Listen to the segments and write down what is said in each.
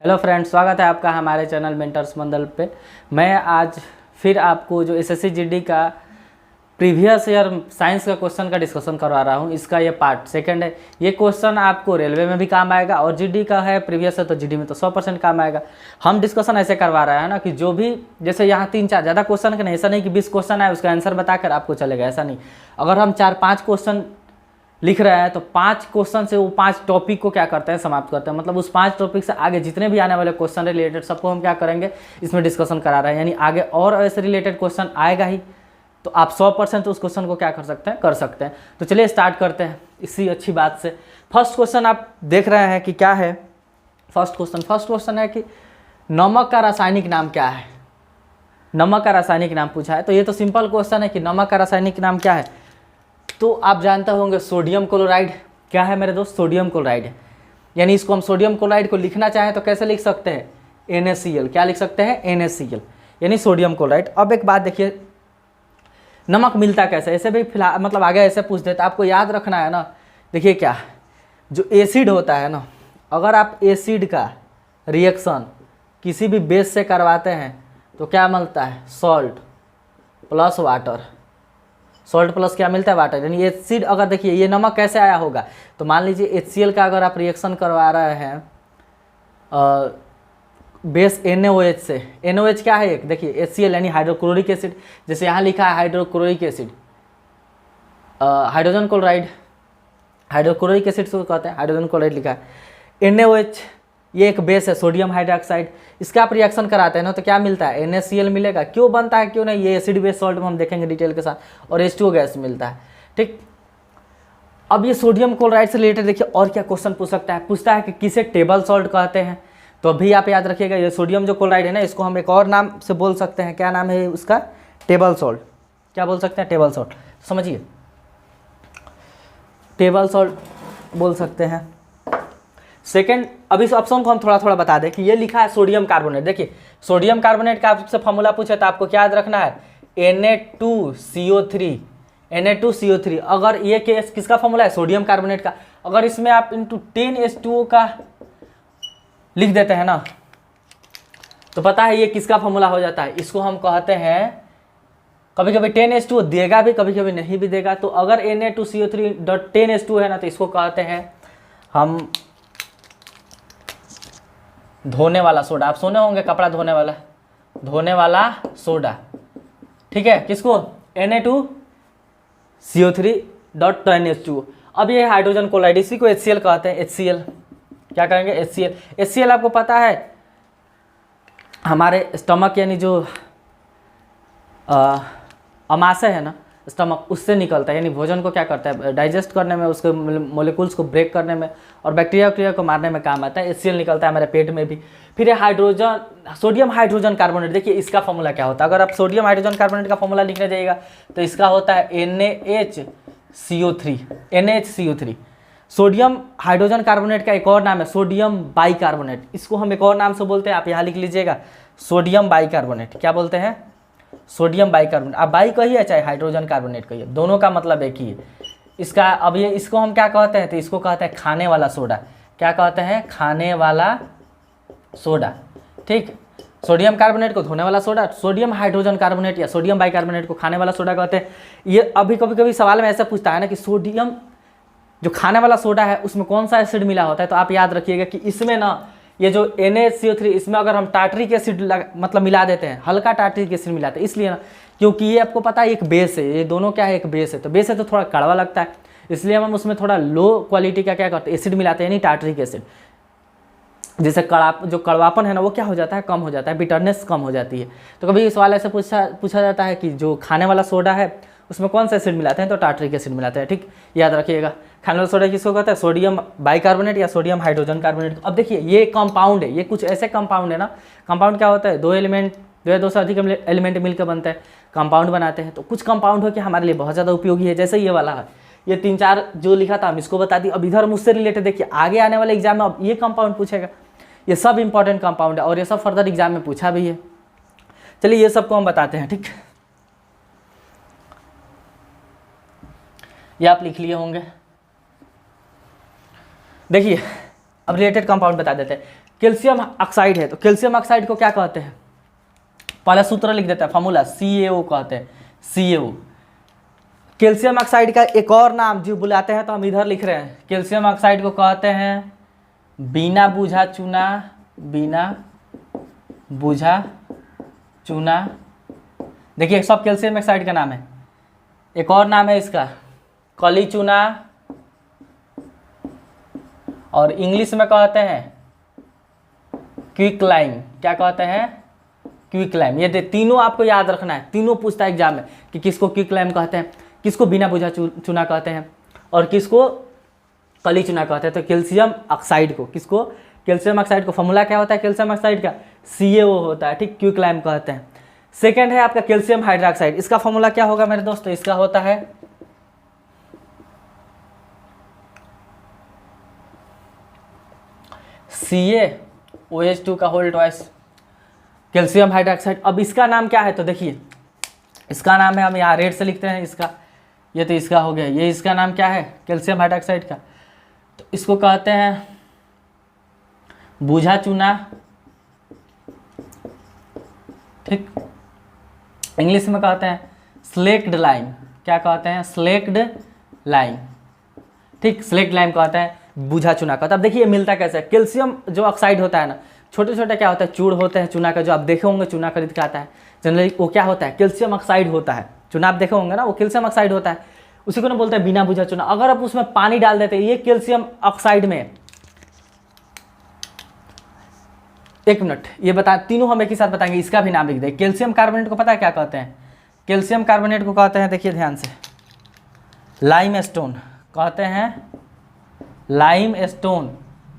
Hello friends, स्वागत है आपका हमारे चैनल मेंटर्स मंडल पे। मैं आज फिर आपको जो एसएससी जीडी का प्रीवियस ईयर साइंस का क्वेश्चन का डिस्कशन करवा रहा हूँ। इसका ये पार्ट सेकंड है। ये क्वेश्चन आपको रेलवे में भी काम आएगा और जीडी का है प्रीवियस है तो जीडी में तो 100% काम आएगा। हम डिस्कशन ऐसे करवा रहे हैं ना कि जो भी जैसे यहाँ 3-4 ज़्यादा क्वेश्चन के नहीं, ऐसा नहीं कि 20 क्वेश्चन आए उसका आंसर बताकर आपको चलेगा, ऐसा नहीं। अगर हम 4-5 क्वेश्चन लिख रहे हैं तो 5 क्वेश्चन से वो 5 टॉपिक को क्या करते हैं, समाप्त करते हैं। मतलब उस 5 टॉपिक से आगे जितने भी आने वाले क्वेश्चन रिलेटेड सबको हम क्या करेंगे, इसमें डिस्कशन करा रहे हैं। यानी आगे और ऐसे रिलेटेड क्वेश्चन आएगा ही तो आप 100% उस क्वेश्चन को क्या कर सकते हैं, कर सकते हैं। तो चलिए स्टार्ट करते हैं इसी अच्छी बात से। फर्स्ट क्वेश्चन आप देख रहे हैं कि क्या है। फर्स्ट क्वेश्चन है कि नमक का रासायनिक नाम क्या है। नमक का रासायनिक नाम पूछा है। तो ये तो सिंपल क्वेश्चन है कि नमक का रासायनिक नाम क्या है। तो आप जानते होंगे सोडियम क्लोराइड। क्या है मेरे दोस्त? सोडियम क्लोराइड है। यानी इसको हम सोडियम क्लोराइड को लिखना चाहें तो कैसे लिख सकते हैं? NaCl। क्या लिख सकते हैं? NaCl यानी सोडियम क्लोराइड। अब एक बात देखिए, नमक मिलता कैसे? ऐसे भी फिलहाल मतलब आगे ऐसे पूछ देता, आपको याद रखना है ना। देखिए क्या, जो एसिड होता है ना, अगर आप एसिड का रिएक्शन किसी भी बेस से करवाते हैं तो क्या मिलता है? Salt plus water. Salt plus क्या मिलता है? वाटर। यानी एसिड, अगर देखिए ये नमक कैसे आया होगा, तो मान लीजिए HCl का अगर आप रिएक्शन करवा रहे हैं बेस NaOH से। NaOH क्या है? एक देखिए HCl यानी हाइड्रोक्लोरिक एसिड। जैसे यहाँ लिखा है hydrochloric acid, hydrogen chloride, hydrochloric acid को कहते हैं, हाइड्रोजन क्लोराइड लिखा है। NaOH ये एक बेस है, सोडियम हाइड्रोक्साइड। इसका आप रिएक्शन कराते हैं ना तो क्या मिलता है? NaCl मिलेगा। क्यों बनता है क्यों नहीं, ये एसिड बेस सॉल्ट में हम देखेंगे डिटेल के साथ। और H2O गैस मिलता है। ठीक, अब ये सोडियम क्लोराइड से रिलेटेड देखिए और क्या क्वेश्चन पूछ सकता है। पूछता है कि किसे टेबल सॉल्ट कहते हैं। तो अभी आप याद रखिएगा, ये सोडियम जो क्लोराइड है ना, इसको हम एक और नाम से बोल सकते हैं। क्या नाम है उसका? Table salt. क्या बोल सकते हैं? Table salt. समझिए, टेबल सॉल्ट बोल सकते हैं। सेकेंड, अब इस ऑप्शन को हम थोड़ा थोड़ा बता दें कि ये लिखा है सोडियम कार्बोनेट। देखिए सोडियम कार्बोनेट का आपसे फॉर्मूला पूछे तो आपको क्या याद रखना है? Na2CO3। Na2CO3। अगर ये केस किसका फॉर्मूला है? सोडियम कार्बोनेट का। अगर इसमें आप इंटू 10H2O का लिख देते हैं ना तो पता है ये किसका फॉर्मूला हो जाता है? इसको हम कहते हैं, कभी कभी 10H2O देगा भी, कभी कभी नहीं भी देगा। तो अगर Na2CO3.10H2O है ना तो इसको कहते हैं हम धोने वाला सोडा। आप सुने होंगे कपड़ा धोने वाला सोडा। ठीक है, किसको? Na2CO3.10H2O। अब ये हाइड्रोजन क्लोराइड, इसी को HCl कहते हैं। HCl क्या कहेंगे? HCl। HCl आपको पता है हमारे स्टमक यानी जो अमाशय है ना स्टमक, उससे निकलता है। यानी भोजन को क्या करता है? डाइजेस्ट करने में, उसके मोलिकुल्स को ब्रेक करने में और बैक्टीरिया को मारने में काम आता है। HCl निकलता है हमारे पेट में भी। फिर ये हाइड्रोजन, सोडियम हाइड्रोजन कार्बोनेट। देखिए इसका फॉर्मूला क्या होता है? अगर आप सोडियम हाइड्रोजन कार्बोनेट का फॉर्मूला लिखने जाइएगा तो इसका होता है NaHCO3। NaHCO3 sodium hydrogen carbonate का एक और नाम है सोडियम बाइकार्बोनेट। इसको हम एक और नाम से बोलते हैं, आप यहाँ लिख लीजिएगा, सोडियम बाइकार्बोनेट। क्या बोलते हैं? Sodium bicarbonate. आप बाई कहिए चाहे हाइड्रोजन कार्बोनेट कहिए, दोनों का मतलब एक ही है। इसका अब ये इसको हम क्या कहते हैं? तो इसको कहते हैं खाने वाला सोडा। क्या कहते हैं? खाने वाला सोडा। ठीक, सोडियम कार्बोनेट को धोने वाला सोडा, सोडियम हाइड्रोजन कार्बोनेट या सोडियम बाइकार्बोनेट को खाने वाला सोडा कहते हैं। ये अभी कभी कभी सवाल में ऐसा पूछता है ना कि सोडियम जो खाने वाला सोडा है उसमें कौन सा एसिड मिला होता है। तो आप याद रखिएगा कि इसमें ना ये जो NaCO3, इसमें अगर हम टार्ट्रिक एसिड मतलब मिला देते हैं, हल्का टार्ट्रिक एसिड मिलाते हैं, इसलिए ना क्योंकि ये आपको पता है एक बेस है। ये दोनों क्या है? एक बेस है। तो बेस है तो थोड़ा कड़वा लगता है, इसलिए हम उसमें थोड़ा लो क्वालिटी का क्या करते हैं? एसिड मिलाते हैं, यानी टार्ट्रिक एसिड। जिससे जो कड़वापन है ना वो क्या हो जाता है? कम हो जाता है, बिटरनेस कम हो जाती है। तो कभी सवाल ऐसे पूछा जाता है कि जो खाने वाला सोडा है उसमें कौन सा एसिड मिलाते हैं? तो टार्ट्रिक एसिड मिलाते हैं। ठीक, याद रखिएगा। खाने वाला सोडा किसको कहते हैं? सोडियम बाइकार्बोनेट या सोडियम हाइड्रोजन कार्बोनेट। अब देखिए ये कंपाउंड है, ये कुछ ऐसे कंपाउंड है ना। कंपाउंड क्या होता है? दो एलिमेंट, दो या दो से अधिक एलिमेंट मिलकर बनते हैं, कंपाउंड बनाते हैं। तो कुछ कंपाउंड हो कि हमारे लिए बहुत ज़्यादा उपयोगी है, जैसे ये वाला है। ये 3-4 जो लिखा था हम इसको बता दी। अब इधर मुझसे रिलेटेड देखिए, आगे आने वाले एग्जाम में अब ये कंपाउंड पूछेगा। ये सब इंपॉर्टेंट कंपाउंड है और ये सब फर्दर एग्जाम में पूछा भी है। चलिए ये सबको हम बताते हैं। ठीक, ये आप लिख लिए होंगे। देखिए अब रिलेटेड कंपाउंड बता देते हैं। कैल्शियम ऑक्साइड है, तो कैल्शियम ऑक्साइड को क्या कहते हैं, पहला सूत्र लिख देता है, फॉर्मूला CaO कहते हैं, CaO। कैल्शियम ऑक्साइड का एक और नाम जो बुलाते हैं तो हम इधर लिख रहे हैं, कैल्शियम ऑक्साइड को कहते हैं बिना बुझा चूना, बिना बुझा चूना। देखिए सब कैल्शियम ऑक्साइड का नाम है, एक और नाम है इसका कली चूना, और इंग्लिश में कहते हैं क्विक लाइम। क्या कहते हैं, क्विक लाइम। ये तीनों आपको याद रखना है, तीनों पूछता है एग्जाम में कि किसको क्विक लाइम कहते हैं, किसको बिना बुझा चूना कहते हैं, और किसको कली चूना कहते हैं। तो कैल्शियम ऑक्साइड को, किसको, कैल्शियम ऑक्साइड को फॉर्मूला क्या होता है कैल्शियम ऑक्साइड का, CaO होता है, ठीक, क्विक लाइम कहते हैं। सेकेंड है आपका कैल्शियम हाइड्रोक्साइड, इसका फॉर्मूला क्या होगा मेरे दोस्तों, इसका होता है CaOH2 का होल ट्वाइस, कैल्शियम हाइड्रोक्साइड। अब इसका नाम क्या है, तो देखिए इसका नाम है, हम यहाँ रेड से लिखते हैं इसका, ये तो इसका हो गया, ये इसका नाम क्या है कैल्शियम हाइड्रोक्साइड का, तो इसको कहते हैं बुझा चूना, ठीक। इंग्लिश में कहते हैं स्लेक्ड लाइम। क्या कहते हैं, स्लेक्ड लाइम, ठीक, स्लेक्ड लाइम कहते हैं, बुझा चूना कहता है। अब देखिए मिलता कैसे है, कैल्शियम जो ऑक्साइड होता है ना, छोटे छोटे क्या होता है चूड़ होते हैं चूना का, जो आप देखे होंगे चूना खरीद के आता है जनरली, वो क्या होता है कैल्शियम ऑक्साइड होता है। चूना आप देखे होंगे ना, वो कैल्शियम ऑक्साइड होता है, उसी को ना बोलते हैं बिना बुझा चूना। अगर आप उसमें पानी डाल देते हैं, ये कैल्शियम ऑक्साइड में, एक मिनट ये बता, तीनों हम एक ही साथ बताएंगे, इसका भी नाम लिख दें। कैल्शियम कार्बोनेट को पता है क्या कहते हैं, कैल्शियम कार्बोनेट को कहते हैं, देखिए ध्यान से, लाइम स्टोन कहते हैं, लाइम स्टोन,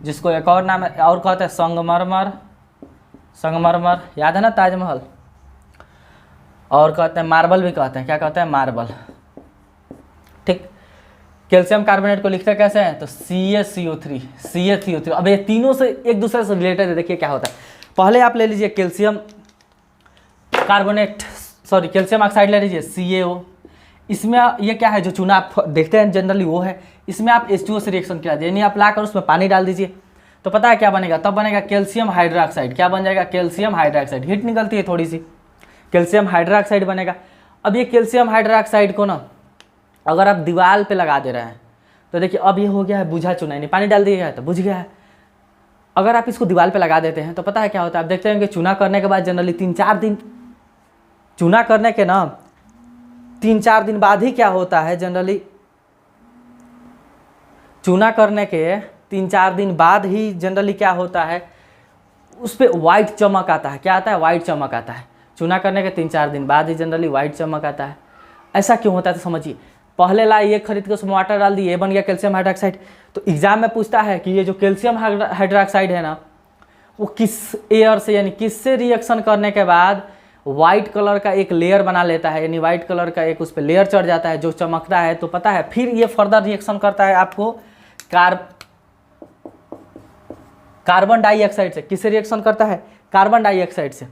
जिसको एक और नाम है और कहते हैं संगमरमर, संगमरमर याद है ना ताजमहल, और कहते हैं मार्बल भी कहते हैं, क्या कहते हैं, मार्बल, ठीक। कैल्शियम कार्बोनेट को लिखते कैसे हैं, तो CaCO3, CaCO3। अब ये तीनों से एक दूसरे से रिलेटेड है, देखिए क्या होता है। पहले आप ले लीजिए calcium carbonate, sorry calcium oxide ले लीजिए CaO, इसमें ये क्या है जो चूना आप देखते हैं जनरली वो है, इसमें आप H2O से रिएक्शन करा दीजिए, यानी आप लाकर उसमें पानी डाल दीजिए, तो पता है क्या बनेगा, तब बनेगा कैल्शियम हाइड्रोक्साइड। क्या बन जाएगा, कैल्शियम हाइड्रोक्साइड, हीट निकलती है थोड़ी सी, कैल्शियम हाइड्रोक्साइड बनेगा। अब ये कैल्शियम हाइड्रोक्साइड को ना अगर आप दीवार पे लगा दे रहे हैं, तो देखिए अब ये हो गया है बुझा चूना, यानी पानी डाल दिया है तो बुझ गया है। अगर आप इसको दीवार पे लगा देते हैं तो पता है क्या होता है, आप देखते हैं कि चूना करने के बाद जनरली 3-4 दिन, चूना करने के ना 3-4 दिन बाद ही क्या होता है, जनरली चूना करने के 3-4 दिन बाद ही जनरली क्या होता है, उस पर वाइट चमक आता है। क्या आता है, वाइट चमक आता है। चूना करने के 3-4 दिन बाद ही जनरली वाइट चमक आता है। ऐसा क्यों होता है, तो समझिए, पहले लाई ये खरीद के उसमें वाटर डाल दी, ये बन गया कैल्शियम हाइड्रोक्साइड। तो एग्जाम में पूछता है कि ये जो कैल्शियम हाइड्रोक्साइड है ना, वो किस एयर से, यानी किससे रिएक्शन करने के बाद वाइट कलर का एक लेयर बना लेता है, यानी वाइट कलर का एक उस पर लेयर चढ़ जाता है जो चमकता है। तो पता है फिर ये फर्दर रिएक्शन करता है आपको कार्बन डाइऑक्साइड से। किससे रिएक्शन करता है, कार्बन डाइऑक्साइड से।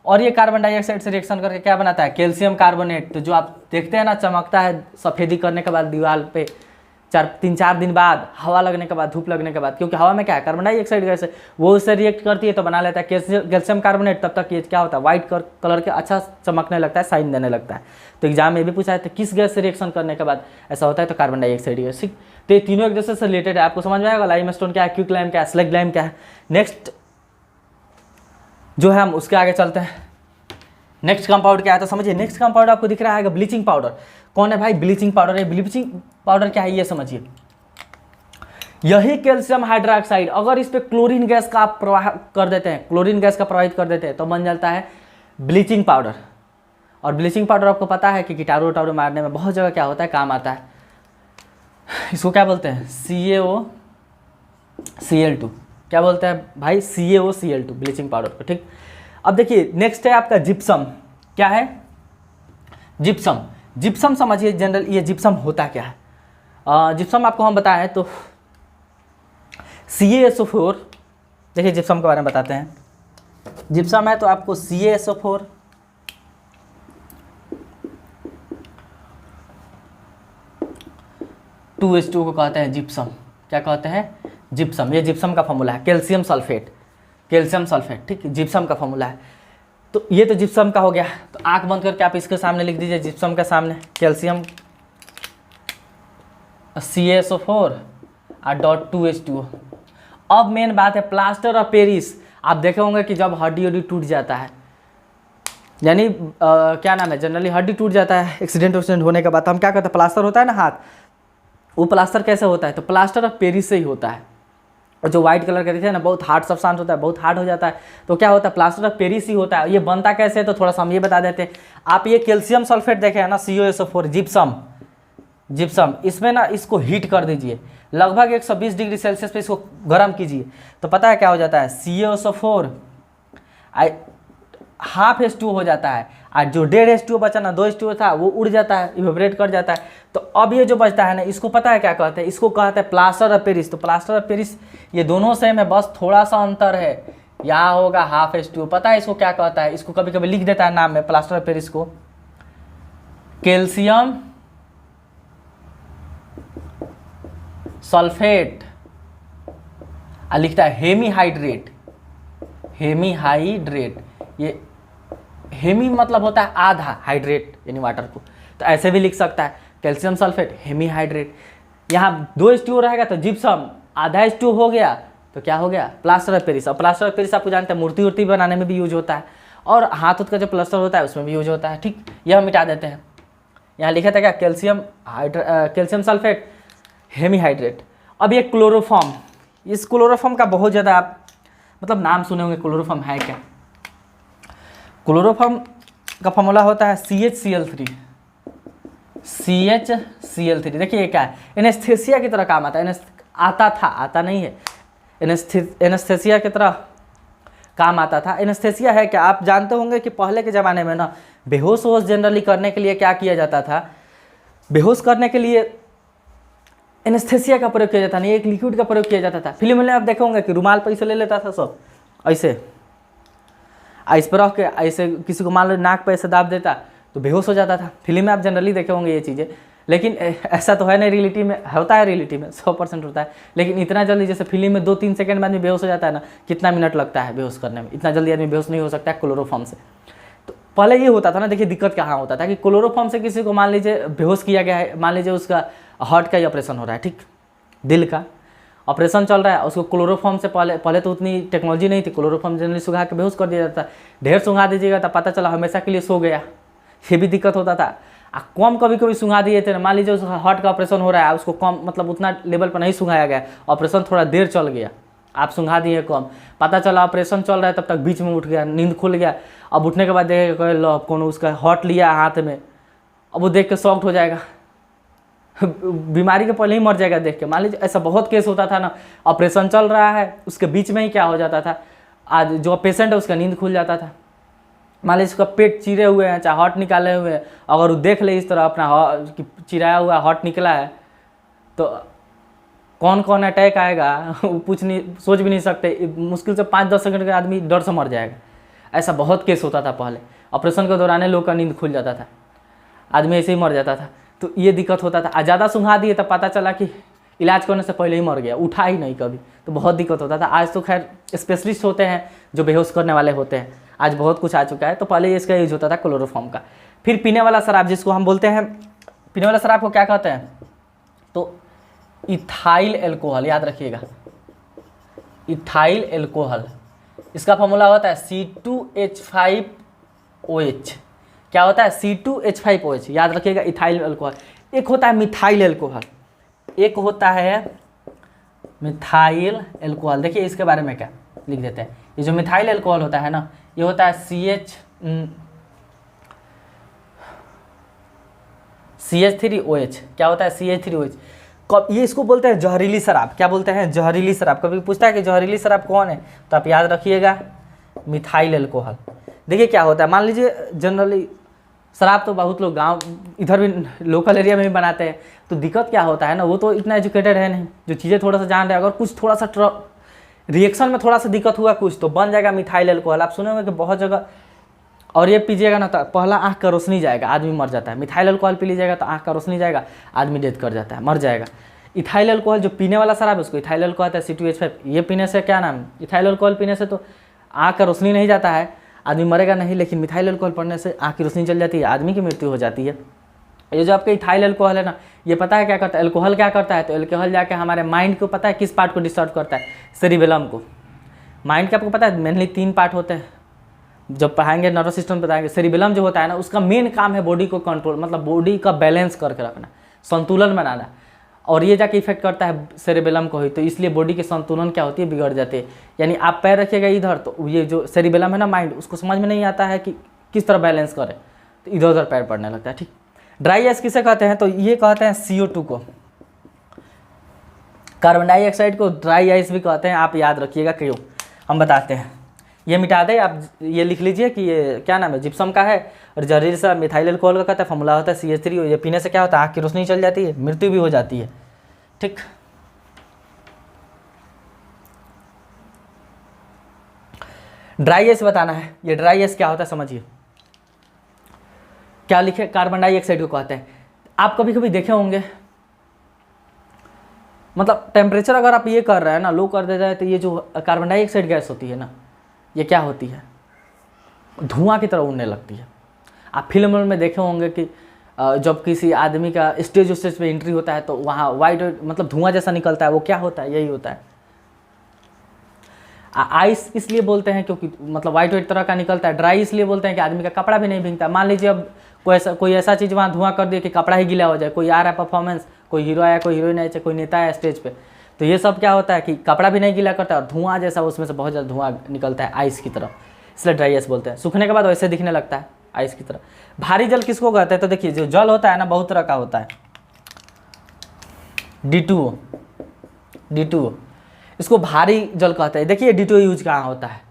और ये कार्बन डाइऑक्साइड से रिएक्शन करके क्या बनाता है, कैल्शियम कार्बोनेट। तो जो आप देखते हैं ना चमकता है सफ़ेदी करने के बाद दीवार पे 3-4 दिन बाद, हवा लगने के बाद, धूप लगने के बाद, क्योंकि हवा में क्या है कार्बन डाइऑक्साइड गैस है, वो उससे रिएक्ट करती है तो बना लेता है कैल्शियम कार्बोनेट। तब तक ये क्या होता है, वाइट कलर के अच्छा चमकने लगता है, साइन देने लगता है। तो एग्जाम में भी पूछा है तो किस गैस से रिएक्शन करने के बाद ऐसा होता है, तो कार्बन डाइऑक्साइड गैस। ठीक, तो ये तीनों एक दूसरे से रिलेटेड है, आपको समझ में आएगा। लाइमस्टोन क्या है, क्विक लाइम क्या है, स्लग लाइम क्या है। नेक्स्ट जो है हम उसके आगे चलते हैं। नेक्स्ट कंपाउंड क्या है, तो समझिए नेक्स्ट कंपाउंड आपको दिख रहा है ब्लीचिंग पाउडर। कौन है भाई, ब्लीचिंग पाउडर है। ब्लीचिंग पाउडर क्या है ये समझिए, यही कैल्शियम हाइड्रोक्साइड अगर इस पे क्लोरीन गैस का आप प्रवाह कर देते हैं, क्लोरीन गैस का प्रवाहित कर देते हैं, तो बन जाता है ब्लीचिंग पाउडर। और ब्लीचिंग पाउडर आपको पता है कि कीटाणु उटाणु मारने में बहुत जगह क्या होता है, काम आता है। इसको क्या बोलते हैं, CaOCl2। क्या बोलते हैं भाई, CaOCl2 ब्लीचिंग पाउडर को। ठीक, अब देखिए नेक्स्ट है आपका जिप्सम। क्या है, जिप्सम। जिप्सम समझिए जनरल, ये जिप्सम होता क्या है। जिप्सम आपको हम बताएं तो CaSO4। देखिए जिप्सम के बारे में बताते हैं। जिप्सम है तो आपको CaSO4, H2O को कहते हैं जिप्सम। क्या कहते हैं, जिप्सम। ये जिप्सम का फॉर्मूला है, कैल्शियम सल्फेट। कैल्शियम सल्फेट, ठीक है, जिप्सम का फॉर्मूला है। तो ये तो जिप्सम का हो गया। तो आंख बंद करके आप इसके सामने लिख दीजिए, जिप्सम के सामने कैल्शियम CaSO4 और .2H2O। अब मेन बात है प्लास्टर ऑफ पेरिस। आप देखे होंगे कि जब हड्डी टूट जाता है, यानी क्या नाम है, जनरली हड्डी टूट जाता है एक्सीडेंट होने के बाद, तो हम क्या करते हैं, प्लास्टर होता है ना हाथ, वो प्लास्टर कैसे होता है, तो प्लास्टर ऑफ पेरिस से ही होता है। और जो व्हाइट कलर का दिखते हैं ना, बहुत हार्ड सब्सटेंस होता है, बहुत हार्ड हो जाता है, तो क्या होता है, प्लास्टर ऑफ पेरिस ही होता है। ये बनता कैसे है तो थोड़ा सा हम ये बता देते हैं। आप ये कैल्शियम सल्फेट देखे हैं ना, CaSO4 जिप्सम, इसमें ना इसको हीट कर दीजिए, लगभग 120 डिग्री सेल्सियस पे इसको गर्म कीजिए, तो पता है क्या हो जाता है, CaSO4 हाफ H2O हो जाता है, और जो 1.5 H2O बचा ना, 2 H2O था, वो उड़ जाता है, इवेपोरेट कर जाता है। तो अब ये जो बचता है ना, इसको पता है क्या कहते हैं, इसको कहते हैं प्लास्टर ऑफ पेरिस। तो प्लास्टर ऑफ पेरिस ये दोनों सेम है, बस थोड़ा सा अंतर है, यहाँ होगा हाफ H2O। पता है इसको क्या कहता है, इसको कभी कभी लिख देता है नाम में, प्लास्टर ऑफ पेरिस को कैल्शियम सल्फेट, और लिखता है हेमीहाइड्रेट। ये हेमी मतलब होता है आधा, हाइड्रेट यानी वाटर को, तो ऐसे भी लिख सकता है कैल्शियम सल्फेट हेमीहाइड्रेट। यहाँ 2 H2O रहेगा तो जिप्सम, आधा H2O हो गया तो क्या हो गया, प्लास्टर ऑफ पेरिस। और प्लास्टर ऑफ पेरिस आपको जानते हैं मूर्ति उर्ति बनाने में भी यूज होता है, और हाथ उथ का जो प्लास्टर होता है उसमें भी यूज होता है, ठीक। यह मिटा देते हैं। यहाँ लिखा था क्या, कैल्शियम सल्फेट हेमीहाइड्रेट। अब ये क्लोरोफॉर्म, इस क्लोरोफॉर्म का बहुत ज़्यादा आप मतलब नाम सुने होंगे, क्लोरोफॉर्म है क्या। क्लोरोफॉर्म का फॉर्मूला होता है CHCl3। देखिए ये क्या है, एनेस्थेसिया की तरह काम आता है, आता नहीं है, एनेस्थेसिया की तरह काम आता था। एनेस्थेसिया है क्या, आप जानते होंगे कि पहले के ज़माने में ना बेहोश वोश जनरली करने के लिए क्या किया जाता था, बेहोश करने के लिए एनेस्थेसिया का प्रयोग किया जाता नहीं, एक लिक्विड का प्रयोग किया जाता था। फिल्म में आप देखे होंगे कि रुमाल पर ऐसे ले लेता था सब, ऐसे इस पर रख के ऐसे किसी को मान लो नाक पे ऐसे दाब देता तो बेहोश हो जाता था। फिल्म में आप जनरली देखे होंगे ये चीज़ें, लेकिन ऐसा तो है नहीं, रियलिटी में होता है, रियलिटी में 100% होता है, लेकिन इतना जल्दी जैसे फिल्म में 2-3 सेकंड में आदमी बेहोश हो जाता है ना, कितना मिनट लगता है बेहोश करने में, इतना जल्दी आदमी बेहोश नहीं हो सकता है क्लोरोफॉर्म से। तो पहले ये होता था ना, देखिए दिक्कत कहाँ होता था कि क्लोरोफॉर्म से किसी को मान लीजिए बेहोश किया गया है, मान लीजिए उसका हार्ट का ही ऑपरेशन हो रहा है, ठीक, दिल का ऑपरेशन चल रहा है, उसको क्लोरोफॉर्म से पहले तो उतनी टेक्नोलॉजी नहीं थी, क्लोरोफॉर्म जनरली सुखा के बेहोश कर दिया जाता था। ढेर सुंघा दीजिएगा तो पता चला हमेशा के लिए सो गया, ये भी दिक्कत होता था। कम कभी कभी सुंघा दिए थे, मान लीजिए उसका हार्ट का ऑपरेशन हो रहा है, उसको कम मतलब उतना लेवल पर नहीं सुंघाया गया, ऑपरेशन थोड़ा देर चल गया, आप सुंघा दिए कम, पता चला ऑपरेशन चल रहा है, तब तक बीच में उठ गया, नींद खुल गया। अब उठने के बाद देखेगा लो कौन उसका हार्ट लिया हाथ में, अब वो देख के शॉक्ड हो जाएगा, बीमारी के पहले ही मर जाएगा देख के। मान लीजिए ऐसा बहुत केस होता था ना, ऑपरेशन चल रहा है उसके बीच में ही क्या हो जाता था, आज जो पेशेंट है उसका नींद खुल जाता था। मान लीजिए उसका पेट चीरे हुए हैं, चाहे हार्ट निकाले हुए हैं, अगर वो देख ले इस तरह अपना चिराया हुआ हार्ट निकला है तो कौन कौन अटैक आएगा वो सोच भी नहीं सकते। मुश्किल से 5-10 सेकंड के आदमी डर से मर जाएगा। ऐसा बहुत केस होता था पहले, ऑपरेशन के दौरान लोग का नींद खुल जाता था, आदमी ऐसे ही मर जाता था। तो ये दिक्कत होता था। ज़्यादा सुंघा दिए तब पता चला कि इलाज करने से पहले ही मर गया, उठा ही नहीं कभी, तो बहुत दिक्कत होता था। आज तो खैर स्पेशलिस्ट होते हैं जो बेहोश करने वाले होते हैं, आज बहुत कुछ आ चुका है। तो पहले इसका यूज होता था क्लोरोफॉर्म का। फिर पीने वाला शराब जिसको हम बोलते हैं, पीने वाला शराब को क्या कहते हैं, तो इथाइल एल्कोहल, याद रखिएगा इथाइल एल्कोहल। इसका फॉर्मूला होता है C2H5OH। क्या होता है, C2H5OH, याद रखिएगा इथाइल एल्कोहल। एक होता है मिथाइल एल्कोहल, एक होता है मिथाइल एल्कोहल। देखिए इसके बारे में क्या लिख देते हैं, ये जो मिथाइल एल्कोहल होता है ना, ये होता है CH3OH। क्या होता है, CH3OH। कब ये इसको बोलते हैं जहरीली शराब। क्या बोलते हैं, जहरीली शराब। कभी पूछता है कि जहरीली शराब कौन है, तो आप याद रखिएगा मिथाइल एल्कोहल। देखिए क्या होता है, मान लीजिए जनरली शराब तो बहुत लोग गांव इधर भी लोकल एरिया में भी बनाते हैं, तो दिक्कत क्या होता है ना, वो तो इतना एजुकेटेड है नहीं, जो चीज़ें थोड़ा सा जान रहे हैं, अगर कुछ थोड़ा सा रिएक्शन में थोड़ा सा दिक्कत हुआ कुछ, तो बन जाएगा मिथाइल एल्कोहल। आप सुने होंगे कि बहुत जगह, और ये पीजिएगा ना तो पहला आँख का रोशनी जाएगा, आदमी मर जाता है। मिथाइल एल्कोहल पी लीजिएगा तो आँख का रोशनी जाएगा, आदमी डेथ कर जाता है, मर जाएगा। इथाइल अल्कोहल जो पीने वाला शराब है उसको इथाइल अल्कोहल कहते हैं C2H5। ये पीने से क्या नाम, इथाइल अल्कोहल पीने से तो आँख का रोशनी नहीं जाता है, आदमी मरेगा नहीं, लेकिन मिथाइल अल्कोहल पड़ने से आँख की रोशनी चल जाती है, आदमी की मृत्यु हो जाती है। ये जो आपका इथाइल अल्कोहल है ना, ये पता है क्या करता है, अल्कोहल क्या करता है, तो अल्कोहल जाके हमारे माइंड को पता है किस पार्ट को डिस्टर्ब करता है, सेरिबेलम को। माइंड के आपको पता है मेनली 3 पार्ट होते हैं, जब पढ़ाएंगे नर्वस सिस्टम बताएंगे। सेरिबेलम जो होता है ना, उसका मेन काम है बॉडी को कंट्रोल, मतलब बॉडी का बैलेंस करके रखना, संतुलन बनाना, और ये जाके इफेक्ट करता है सेरिबेलम को ही, तो इसलिए बॉडी के संतुलन क्या होती है, बिगड़ जाती है। यानी आप पैर रखिएगा इधर, तो ये जो सेरिबेलम है ना माइंड, उसको समझ में नहीं आता है कि किस तरह बैलेंस करे, तो इधर उधर पैर पड़ने लगता है। ठीक, ड्राई आइस किसे कहते हैं, तो ये कहते हैं CO2 को, कार्बन डाइऑक्साइड को ड्राई आइस भी कहते हैं। आप याद रखिएगा क्यों, हम बताते हैं। ये मिटा दें, आप ये लिख लीजिए कि ये क्या नाम है, जिप्सम का है, और जहरील सा मिथाइल अल्कोहल का कहता है, फॉर्मूला होता है CH3। ये पीने से क्या होता है, आँख की रोशनी चल जाती है, मृत्यु भी हो जाती है। ठीक, ड्राई आइस बताना है। ये ड्राई आइस क्या होता है समझिए, क्या लिखे, कार्बन डाइऑक्साइड को कहते हैं। आप कभी कभी देखे होंगे, मतलब टेम्परेचर अगर आप ये कर रहे हैं ना, लो कर देता है, तो ये जो कार्बन डाइऑक्साइड गैस होती है ना, ये क्या होती है, धुआं की तरह उड़ने लगती है। आप फिल्म में देखे होंगे कि जब किसी आदमी का स्टेज पे एंट्री होता है तो वहाँ वाइट मतलब धुआं जैसा निकलता है, वो क्या होता है, यही होता है। आइस इसलिए बोलते हैं क्योंकि मतलब वाइट तरह का निकलता है। ड्राई इसलिए बोलते हैं कि आदमी का कपड़ा भी नहीं भीगता। मान लीजिए अब कोई ऐसा चीज़ वहाँ धुआं कर दिए कि कपड़ा ही गीला हो जाए, कोई आ रहा है परफॉर्मेंस, कोई हीरो आया, कोई हीरोइन आया, कोई नेता आया स्टेज पे, तो ये सब क्या होता है कि कपड़ा भी नहीं गीला करता है और धुआं जैसा उसमें से बहुत ज़्यादा धुआं निकलता है आइस की तरह, इसलिए ड्राई आइस बोलते हैं। सूखने के बाद वैसे दिखने लगता है आइस की तरह। भारी जल किसको कहते हैं, तो देखिए जो जल होता है ना बहुत तरह का होता है। D2O इसको भारी जल कहते हैं। देखिए D2O यूज कहाँ होता है,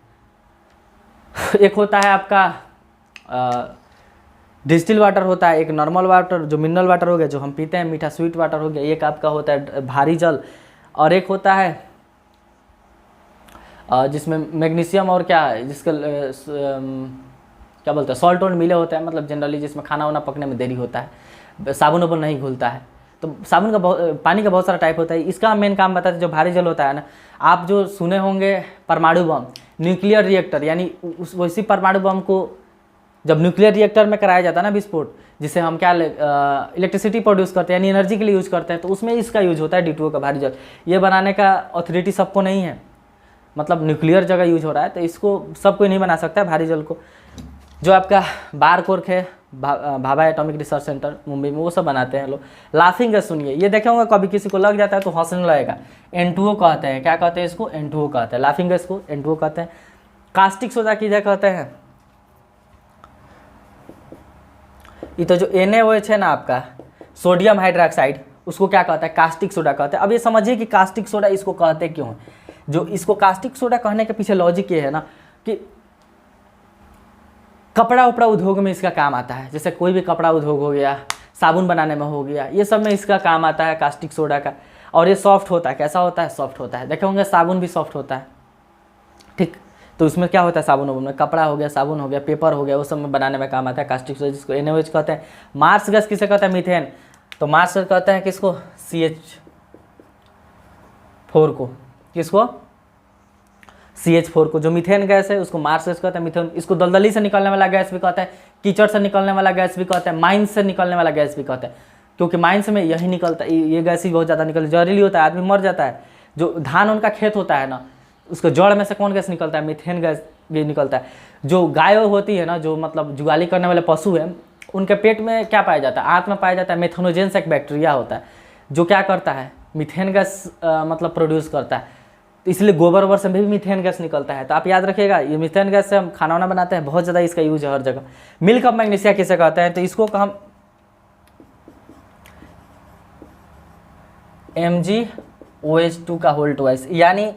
एक होता है आपका डिस्टिल वाटर होता है, एक नॉर्मल वाटर जो मिनरल वाटर हो गया जो हम पीते हैं, मीठा स्वीट वाटर हो गया, एक आपका होता है भारी जल, और एक होता है जिसमें मैग्नीशियम और क्या जिसके क्या बोलते हैं सॉल्ट मिले होते हैं, मतलब जनरली जिसमें खाना वाना पकने में देरी होता है, साबुन वाबुन नहीं घुलता है। तो साबुन का पानी का बहुत सारा टाइप होता है। इसका मेन काम बताते हैं जो भारी जल होता है ना, आप जो सुने होंगे परमाणु बम, न्यूक्लियर रिएक्टर, यानी उसी परमाणु बम को जब न्यूक्लियर रिएक्टर में कराया जाता है ना विस्फोट, जिसे हम क्या इलेक्ट्रिसिटी प्रोड्यूस करते हैं यानी एनर्जी के लिए यूज करते हैं, तो उसमें इसका यूज होता है D2O का भारी जल। ये बनाने का अथॉरिटी सबको नहीं है, मतलब न्यूक्लियर जगह यूज हो रहा है तो इसको सब कोई नहीं बना सकता है भारी जल को। जो आपका बारकोर्क है, Bhabha atomic research centre Mumbai में, वो सब बनाते हैं लोग। लाफिंग गैस सुनिए, ये देखे होंगे कभी किसी को लग जाता है तो हंसने लगेगा, N2O कहते हैं। क्या कहते हैं इसको, N2O कहते हैं। लाफिंग गैस को N2O कहते हैं। कास्टिक सोडा किसे कहते हैं, ये तो जो NaOH है ना आपका सोडियम हाइड्रोक्साइड, उसको क्या कहता है, कास्टिक सोडा कहते हैं। अब ये समझिए कि कास्टिक सोडा इसको कहते क्यों है। जो इसको कास्टिक सोडा कहने के पीछे लॉजिक ये है ना कि कपड़ा उपड़ा उद्योग में इसका काम आता है, जैसे कोई भी कपड़ा उद्योग हो गया, साबुन बनाने में हो गया, ये सब में इसका काम आता है कास्टिक सोडा का। और ये सॉफ्ट होता है, कैसा होता है, सॉफ्ट होता है। देखे होंगे साबुन भी सॉफ्ट होता है, ठीक। तो इसमें क्या होता है, साबुन में कपड़ा हो गया, साबुन हो गया, पेपर हो गया, वो सब में बनाने में काम आता है कास्टिक सोडा, जिसको NaOH कहते हैं। मार्स गैस किसे कहते हैं, मीथेन। तो मार्स गैस कहते हैं किसको, CH4 को। किसको, CH4 को। जो मीथेन गैस है उसको मार्स गैस कहते हैं। मीथेन इसको दलदली से निकलने वाला गैस भी कहते हैं, कीचड़ से निकलने वाला गैस भी कहते हैं, माइंस से निकलने वाला गैस भी कहते हैं, क्योंकि माइंस में यही निकलता है, ये गैस ही बहुत ज़्यादा निकलती, जहरीली होता है, आदमी मर जाता है। जो धान उनका खेत होता है ना, उसके जड़ में से कौन गैस निकलता है, मीथेन गैस भी निकलता है। जो गाय होती है ना, जो मतलब जुगाली करने वाले पशु हैं, उनके पेट में क्या पाया जाता है, आंत में पाया जाता है मेथनोजेंस, एक बैक्टीरिया होता है जो क्या करता है, मीथेन गैस मतलब प्रोड्यूस करता है। तो इसलिए गोबर वोबर से भी मीथेन गैस निकलता है। तो आप याद रखिएगा, ये मीथेन गैस से हम खाना वाना बनाते हैं, बहुत ज़्यादा इसका यूज है हर जगह। मिल्क ऑफ मैग्नीशिया किसे कहते हैं, तो इसको हम MgOH2 का होल ट्वाइस, यानी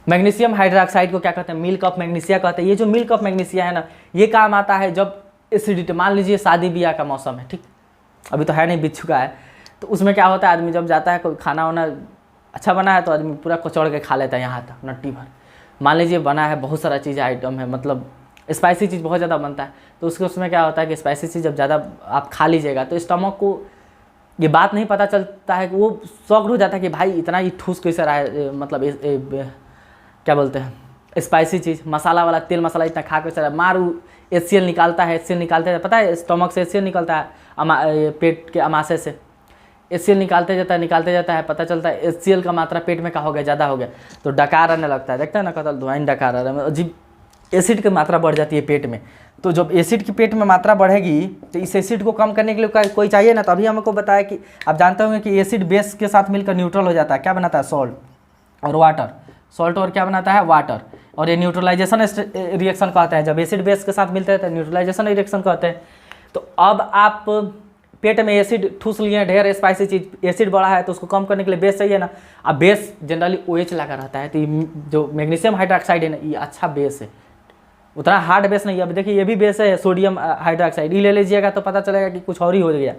मैग्नीशियम हाइड्रोक्साइड को क्या कहते हैं, मिल्क ऑफ मैग्नीशिया कहते हैं। ये जो मिल्क ऑफ मैग्नीशिया है ना, ये काम आता है जब एसिडिटी, मान लीजिए शादी ब्याह का मौसम है, ठीक, अभी तो है नहीं, बीत चुका है, तो उसमें क्या होता है, आदमी जब जाता है, कोई खाना वाना अच्छा बना है तो आदमी पूरा कचौड़ के खा लेता है यहाँ तक नट्टी भर। मान लीजिए बना है, बहुत सारा चीज़ आइटम है, मतलब स्पाइसी चीज़ बहुत ज़्यादा बनता है, तो उसमें क्या होता है कि स्पाइसी चीज़ जब ज़्यादा आप खा लीजिएगा तो स्टमक को ये बात नहीं पता चलता है कि वो शॉक्ड हो जाता है कि भाई इतना ही ठूस कैसे रहा है, मतलब क्या बोलते हैं स्पाइसी चीज़, मसाला वाला तेल मसाला इतना खा कैसे रहा है। मारू HCl निकालता है, HCl निकालते पता है स्टमक से HCl निकलता है, पेट के अमाशय से HCl निकालते जाता है, पता चलता है HCl का मात्रा पेट में का हो गया, ज़्यादा हो गया, तो डकार आने लगता है। देखते हैं ना कतल धुआं डकार आ रहा है, अजीब एसिड की मात्रा बढ़ जाती है पेट में। तो जब एसिड की पेट में मात्रा बढ़ेगी तो इस एसिड को कम करने के लिए कोई चाहिए ना। तो अभी हमको बताया कि आप जानते होंगे कि एसिड बेस के साथ मिलकर न्यूट्रल हो जाता है, क्या बनाता है सॉल्ट और वाटर, सॉल्ट और क्या बनाता है वाटर, और ये न्यूट्रलाइजेशन रिएक्शन कहते हैं। जब एसिड बेस के साथ मिलते हैं तो न्यूट्रलाइजेशन रिएक्शन कहते हैं। तो अब आप पेट में एसिड ठूस लिए ढेर स्पाइसी चीज़, एसिड बढ़ा है तो उसको कम करने के लिए बेस चाहिए ना। अब बेस जनरली OH लगा रहता है, तो जो मैग्नीशियम हाइड्रोक्साइड है ना ये अच्छा बेस है, उतना हार्ड बेस नहीं है। अभी देखिए ये भी बेस है सोडियम हाइड्रोक्साइड, ये ले लीजिएगा तो पता चलेगा कि कुछ और ही हो गया,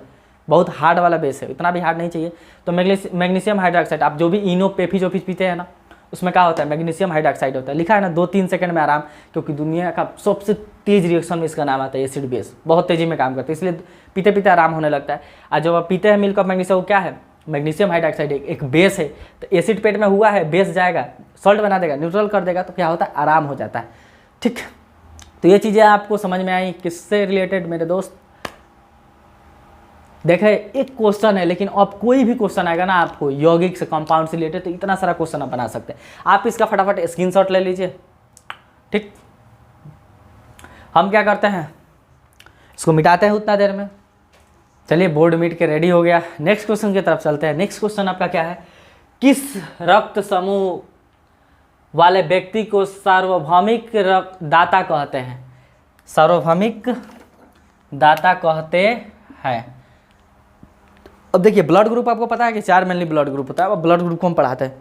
बहुत हार्ड वाला बेस है, इतना भी हार्ड नहीं चाहिए। तो मैग्नीशियम हाइड्रोक्साइड, आप जो भी इनो पेफिज ओफिज पीते हैं ना उसमें क्या होता है मैग्नीशियम हाइड्रोक्साइड होता है, लिखा है ना 2-3 सेकंड में आराम, क्योंकि दुनिया का सबसे तेज रिएक्शन में इसका नाम आता है एसिड बेस, बहुत तेजी में काम करता है, इसलिए पीते पीते आराम होने लगता है। और जब आप पीते हैं मिल्क ऑफ मैग्नीशियम, वो क्या है मैग्नीशियम हाइड्रोक्साइड, एक बेस है। तो एसिड पेट में हुआ है, बेस जाएगा सॉल्ट बना देगा, न्यूट्रल कर देगा, तो क्या होता है आराम हो जाता है। ठीक, तो ये चीज़ें आपको समझ में आई किससे रिलेटेड मेरे दोस्त। देखें एक क्वेश्चन है, लेकिन अब कोई भी क्वेश्चन आएगा ना आपको यौगिक से कंपाउंड से रिलेटेड, तो इतना सारा क्वेश्चन आप बना सकते हैं। आप इसका फटाफट स्क्रीनशॉट ले लीजिए। ठीक, हम क्या करते हैं इसको मिटाते हैं उतना देर में। चलिए बोर्ड मीट के रेडी हो गया, नेक्स्ट क्वेश्चन की तरफ चलते हैं। नेक्स्ट क्वेश्चन आपका क्या है, किस रक्त समूह वाले व्यक्ति को सार्वभौमिक दाता कहते हैं, सार्वभौमिक दाता कहते हैं। अब देखिए ब्लड ग्रुप आपको पता है कि 4 मेनली ब्लड ग्रुप होता है, अब ब्लड ग्रुप को हम पढ़ाते हैं।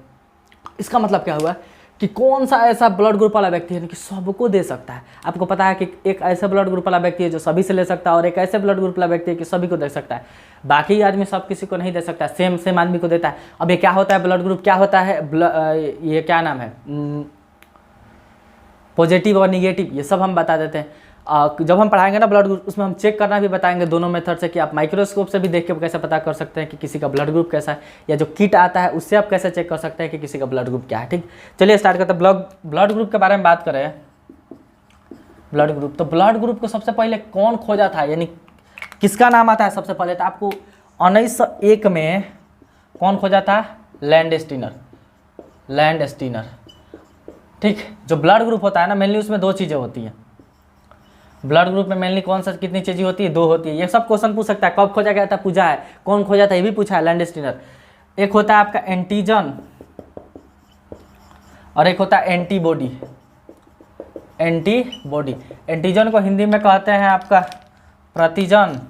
इसका मतलब क्या हुआ कि कौन सा ऐसा ब्लड ग्रुप वाला व्यक्ति है कि सबको दे सकता है। आपको पता है कि एक ऐसा ब्लड ग्रुप वाला व्यक्ति है जो सभी से ले सकता है, और एक ऐसे ब्लड ग्रुप वाला व्यक्ति है कि सभी को दे सकता है। बाकी आदमी सब किसी को नहीं दे सकता, सेम आदमी को देता है। अब ये क्या होता है ब्लड ग्रुप, क्या होता है ये क्या नाम है, पॉजिटिव और निगेटिव, ये सब हम बता देते हैं। जब हम पढ़ाएंगे ना ब्लड ग्रुप, उसमें हम चेक करना भी बताएंगे दोनों मेथड से, कि आप माइक्रोस्कोप से भी देख के कैसे पता कर सकते हैं कि किसी का ब्लड ग्रुप कैसा है, या जो किट आता है उससे आप कैसे चेक कर सकते हैं कि किसी का ब्लड ग्रुप क्या है। ठीक, चलिए स्टार्ट करते हैं। ब्लड ग्रुप के बारे में बात करें। ब्लड ग्रुप, तो ब्लड ग्रुप को सबसे पहले कौन खोजा था, यानी किसका नाम आता है सबसे पहले, तो आपको 1901 में कौन खोजा था, लैंडस्टीनर। ठीक, जो ब्लड ग्रुप होता है ना मेनली उसमें 2 चीज़ें होती हैं। ब्लड ग्रुप में मेनली कौन सा कितनी चीज़ें होती है, 2 होती है। ये सब क्वेश्चन पूछ सकता है, कब खोजा गया था पूछा है, कौन खोजा था ये भी पूछा है, लैंडस्टीनर। एक होता है आपका एंटीजन और एक होता है एंटीबॉडी। एंटीजन को हिंदी में कहते हैं आपका प्रतिजन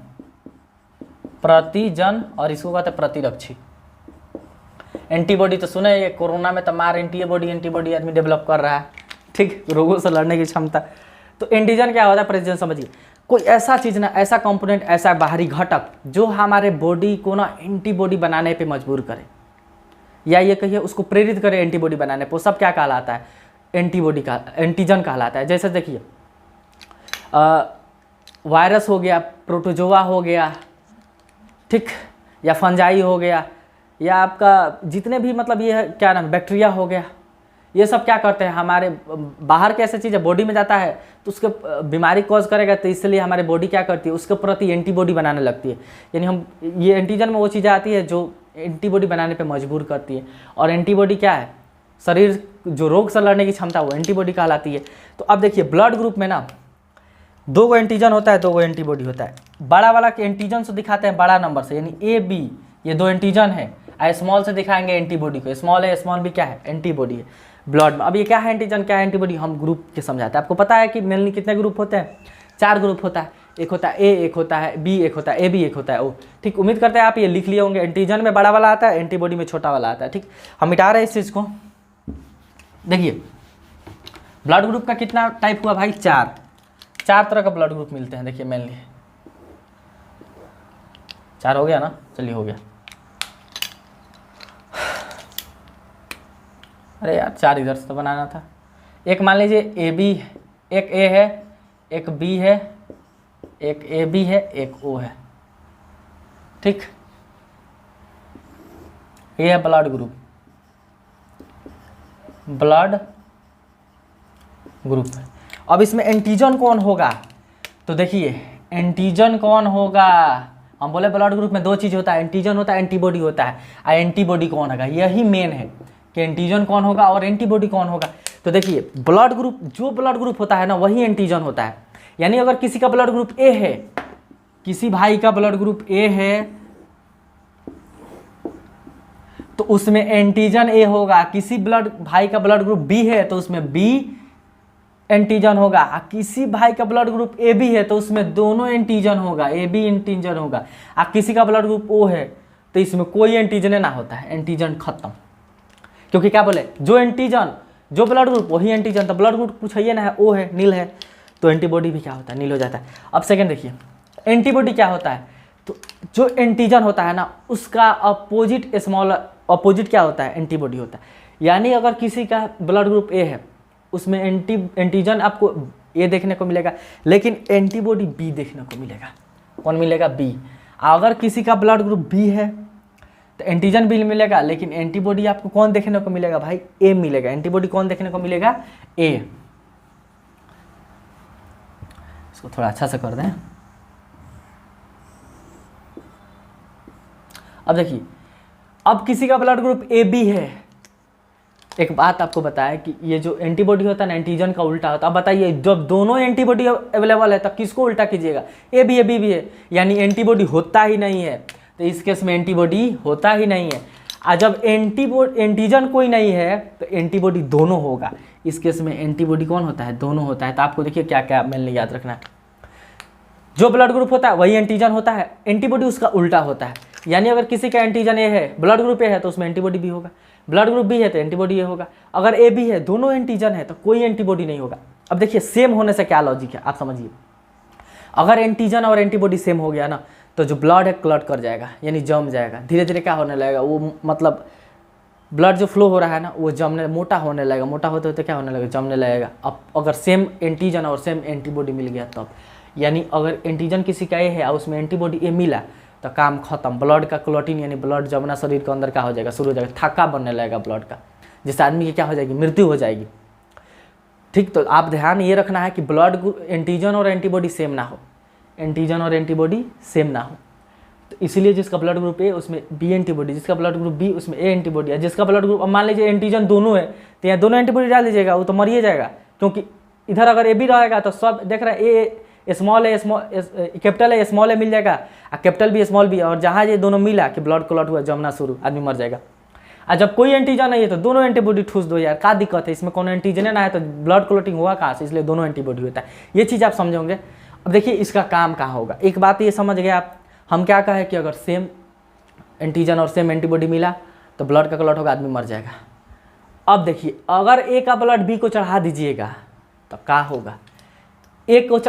और इसको कहते हैं प्रतिरक्षी। एंटीबॉडी तो सुने, ये कोरोना में तो मार एंटीबॉडी आदमी डेवलप कर रहा है, ठीक, रोगों से लड़ने की क्षमता। तो एंटीजन क्या होता है, प्रतिजन समझिए, कोई ऐसा चीज़ ना, ऐसा कंपोनेंट, ऐसा बाहरी घटक जो हमारे बॉडी को ना एंटीबॉडी बनाने पे मजबूर करे, या ये कहिए उसको प्रेरित करे एंटीबॉडी बनाने पे, वो सब क्या कहलाता है, एंटीजन कहलाता है। जैसे देखिए वायरस हो गया, प्रोटोजोआ हो गया, ठीक, या फंजाई हो गया, या आपका जितने भी मतलब ये क्या नाम बैक्टीरिया हो गया, ये सब क्या करते हैं हमारे बाहर के ऐसे चीज़ें बॉडी में जाता है तो उसके बीमारी कॉज करेगा, तो इसलिए हमारी बॉडी क्या करती है उसके प्रति एंटीबॉडी बनाने लगती है। यानी हम ये एंटीजन में वो चीज़ें आती है जो एंटीबॉडी बनाने पे मजबूर करती है। और एंटीबॉडी क्या है, शरीर जो रोग से लड़ने की क्षमता, वो एंटीबॉडी कहलाती है। तो अब देखिए ब्लड ग्रुप में ना 2 एंटीजन होता है, 2 एंटीबॉडी होता है। बड़ा वाला के एंटीजन से दिखाते हैं बड़ा नंबर से, यानी AB, ये 2 एंटीजन है। स्मॉल से दिखाएंगे एंटीबॉडी को, स्मॉल है स्मॉल भी क्या है, एंटीबॉडी है ब्लड में। अब ये क्या है एंटीजन, क्या है एंटीबॉडी, हम ग्रुप के समझाते हैं। आपको पता है कि मेनली कितने ग्रुप होते हैं, 4 ग्रुप होता है। एक होता है A, एक होता है B, एक होता है AB, एक होता है O। ठीक, उम्मीद करते हैं आप ये लिख लिए होंगे। एंटीजन में बड़ा वाला आता है, एंटीबॉडी में छोटा वाला आता है। ठीक, हम मिटा रहे हैं इस चीज़ को। देखिए ब्लड ग्रुप का कितना टाइप हुआ भाई, 4 तरह का ब्लड ग्रुप मिलते हैं। देखिए मेनली 4 हो गया ना, चलिए हो गया। अरे यार 4 इधर से तो बनाना था। एक मान लीजिए AB, एक A है, एक B है, एक AB है, एक O है। ठीक, ए है ब्लड ग्रुप, ब्लड ग्रुप। अब इसमें एंटीजन कौन होगा, तो देखिए एंटीजन कौन होगा, हम बोले ब्लड ग्रुप में दो चीज़ होता है, एंटीजन होता है, एंटीबॉडी होता है। और एंटीबॉडी कौन होगा, यही मेन है कि एंटीजन कौन होगा और एंटीबॉडी कौन होगा। तो देखिए ब्लड ग्रुप, जो ब्लड ग्रुप होता है ना वही एंटीजन होता है। यानी अगर किसी का ब्लड ग्रुप ए है, किसी भाई का ब्लड ग्रुप ए है तो उसमें एंटीजन ए होगा। किसी भाई का ब्लड ग्रुप बी है तो उसमें बी एंटीजन होगा। किसी भाई का ब्लड ग्रुप ए बी है तो उसमें दोनों एंटीजन होगा, ए बी एंटीजन होगा। किसी का ब्लड ग्रुप ओ है तो इसमें कोई एंटीजन ना होता है, एंटीजन खत्म। क्योंकि क्या बोले, जो एंटीजन जो ब्लड ग्रुप वही एंटीजन। तो ब्लड ग्रुप कुछ है ना, है ओ है, नील है, तो एंटीबॉडी भी क्या होता है, नील हो जाता है। अब सेकंड देखिए एंटीबॉडी क्या होता है, तो जो एंटीजन होता है ना उसका अपोजिट स्मॉल अपोजिट क्या होता है, एंटीबॉडी होता है। यानी अगर किसी का ब्लड ग्रुप ए है उसमें एंटीजन आपको ए देखने को मिलेगा, लेकिन एंटीबॉडी बी देखने को मिलेगा। कौन मिलेगा, बी। अगर किसी का ब्लड ग्रुप बी है तो एंटीजन बी मिलेगा, लेकिन एंटीबॉडी आपको कौन देखने को मिलेगा भाई, ए मिलेगा। एंटीबॉडी कौन देखने को मिलेगा, ए। इसको थोड़ा अच्छा से कर दें। अब देखिए, अब किसी का ब्लड ग्रुप ए बी है, एक बात आपको बताया कि ये जो एंटीबॉडी होता है ना एंटीजन का उल्टा होता है। अब बताइए जब दोनों एंटीबॉडी अवेलेबल है तब किसको उल्टा कीजिएगा, ए भी है बी भी है, यानी एंटीबॉडी होता ही नहीं है। तो इस केस में एंटीबॉडी होता ही नहीं है। और जब एंटीजन कोई नहीं है तो एंटीबॉडी दोनों होगा। इस केस में एंटीबॉडी कौन होता है, दोनों होता है। तो आपको देखिए क्या क्या मेनली याद रखना है, जो ब्लड ग्रुप होता है वही एंटीजन होता है, एंटीबॉडी उसका उल्टा होता है। यानी अगर किसी का एंटीजन ए है, ब्लड ग्रुप ए है तो उसमें एंटीबॉडी भी होगा, ब्लड ग्रुप बी है तो एंटीबॉडी ए होगा। अगर ए बी है, दोनों एंटीजन है तो कोई एंटीबॉडी नहीं होगा। अब देखिए सेम होने से क्या लॉजिक है आप समझिए, अगर एंटीजन और एंटीबॉडी सेम हो गया ना तो जो ब्लड है क्लॉट कर जाएगा, यानी जम जाएगा। धीरे धीरे क्या होने लगेगा, वो मतलब ब्लड जो फ्लो हो रहा है ना वो जमने मोटा होने लगेगा, मोटा होते होते क्या होने लगेगा, जमने लगेगा। अब अगर सेम एंटीजन और सेम एंटीबॉडी मिल गया तब, यानी अगर एंटीजन किसी का ए है और उसमें एंटीबॉडी ए मिला तो काम खत्म। ब्लड का क्लॉटिंग यानी ब्लड जमना शरीर के अंदर क्या हो जाएगा, शुरू हो जाएगा, थक्का बनने लगेगा ब्लड का, जिससे आदमी की क्या हो जाएगी, मृत्यु हो जाएगी। ठीक, तो आप ध्यान ये रखना है कि ब्लड एंटीजन और एंटीबॉडी सेम ना हो, एंटीजन और एंटीबॉडी सेम ना हो। तो इसलिए जिसका ब्लड ग्रुप ए उसमें बी एंटीबॉडी, जिसका ब्लड ग्रुप बी उसमें ए एंटीबॉडी है। जिसका ब्लड ग्रुप, अब मान लीजिए एंटीजन दोनों है तो यहाँ दोनों एंटीबॉडी डाल दीजिएगा, वो तो मर ही जाएगा। क्योंकि इधर अगर ए बी रहेगा तो सब देख रहे हैं, ए स्मॉल है, कैपिटल है, स्मॉल है मिल जाएगा, और कैपिटल भी स्मॉल भी है। और जहाँ ये दोनों मिला कि ब्लड क्लॉट हुआ, जमना शुरू, आदमी मर जाएगा। और जब कोई एंटीजन नहीं है तो दोनों एंटीबॉडी ठूस दो यार, क्या दिक्कत है इसमें, कोनो एंटीजन ना है तो ब्लड क्लॉटिंग हुआ कहाँ से, इसलिए दोनों एंटीबॉडी होता है। ये चीज़ आप समझोगे। अब देखिए इसका काम कहाँ होगा, एक बात ये समझ गए आप, हम क्या कहें कि अगर सेम एंटीजन और सेम एंटीबॉडी मिला तो ब्लड का क्लॉट होगा, आदमी मर जाएगा। अब देखिए अगर ए का ब्लड बी को चढ़ा दीजिएगा तो क्या होगा, ए को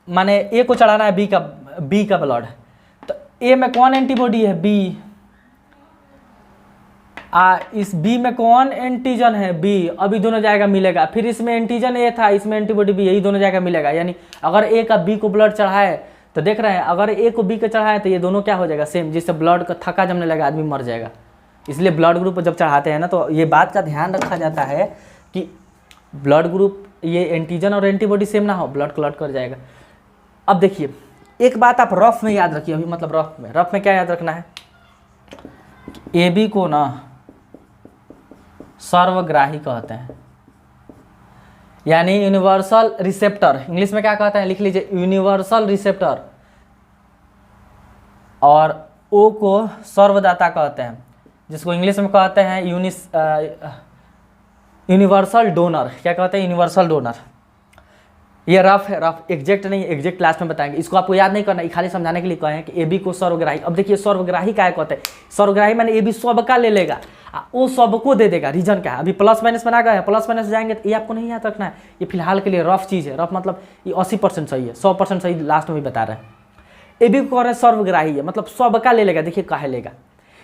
माने ए को चढ़ाना है बी का ब्लड, तो ए में कौन एंटीबॉडी है, बी। इस बी में कौन एंटीजन है, बी। अभी दोनों जाएगा मिलेगा, फिर इसमें एंटीजन ए था, इसमें एंटीबॉडी बी, यही दोनों जाएगा मिलेगा। यानी अगर ए का बी को ब्लड चढ़ाए तो देख रहे हैं, अगर ए को बी को चढ़ाए तो ये दोनों क्या हो जाएगा, सेम, जिससे ब्लड का थक्का जमने लगा, आदमी मर जाएगा। इसलिए ब्लड ग्रुप जब चढ़ाते हैं ना तो ये बात का ध्यान रखा जाता है कि ब्लड ग्रुप ये एंटीजन और एंटीबॉडी सेम ना हो, ब्लड क्लॉट कर जाएगा। अब देखिए एक बात आप रफ में याद रखिए, अभी मतलब रफ में क्या याद रखना है, ए बी को ना सर्वग्राही कहते हैं, यानी यूनिवर्सल रिसेप्टर। इंग्लिश में क्या कहते हैं, लिख लीजिए यूनिवर्सल रिसेप्टर। और ओ को सर्वदाता कहते हैं, जिसको इंग्लिश में कहते हैं यूनिवर्सल डोनर। क्या कहते हैं, यूनिवर्सल डोनर। ये रफ है, रफ एग्जैक्ट नहीं, एग्जैक्ट लास्ट में बताएंगे। इसको आपको याद नहीं करना, ये खाली समझाने के लिए कहे हैं कि ए बी को सर्वग्राही। अब देखिए सर्वग्राही क्या कहते हैं, सर्वग्राही मैंने ए बी सबका ले लेगा, वो सबको दे देगा। रीजन क्या है, अभी प्लस माइनस बना गए, प्लस माइनस जाएंगे तो ये आपको नहीं याद रखना है, ये फिलहाल के लिए रफ चीज़ है। रफ मतलब ये 80% सही है, 100% सही लास्ट में भी बता रहे हैं। ए बी को कह रहे हैं सर्वग्राही है, मतलब सबका ले लेगा। देखिए काहे लेगा,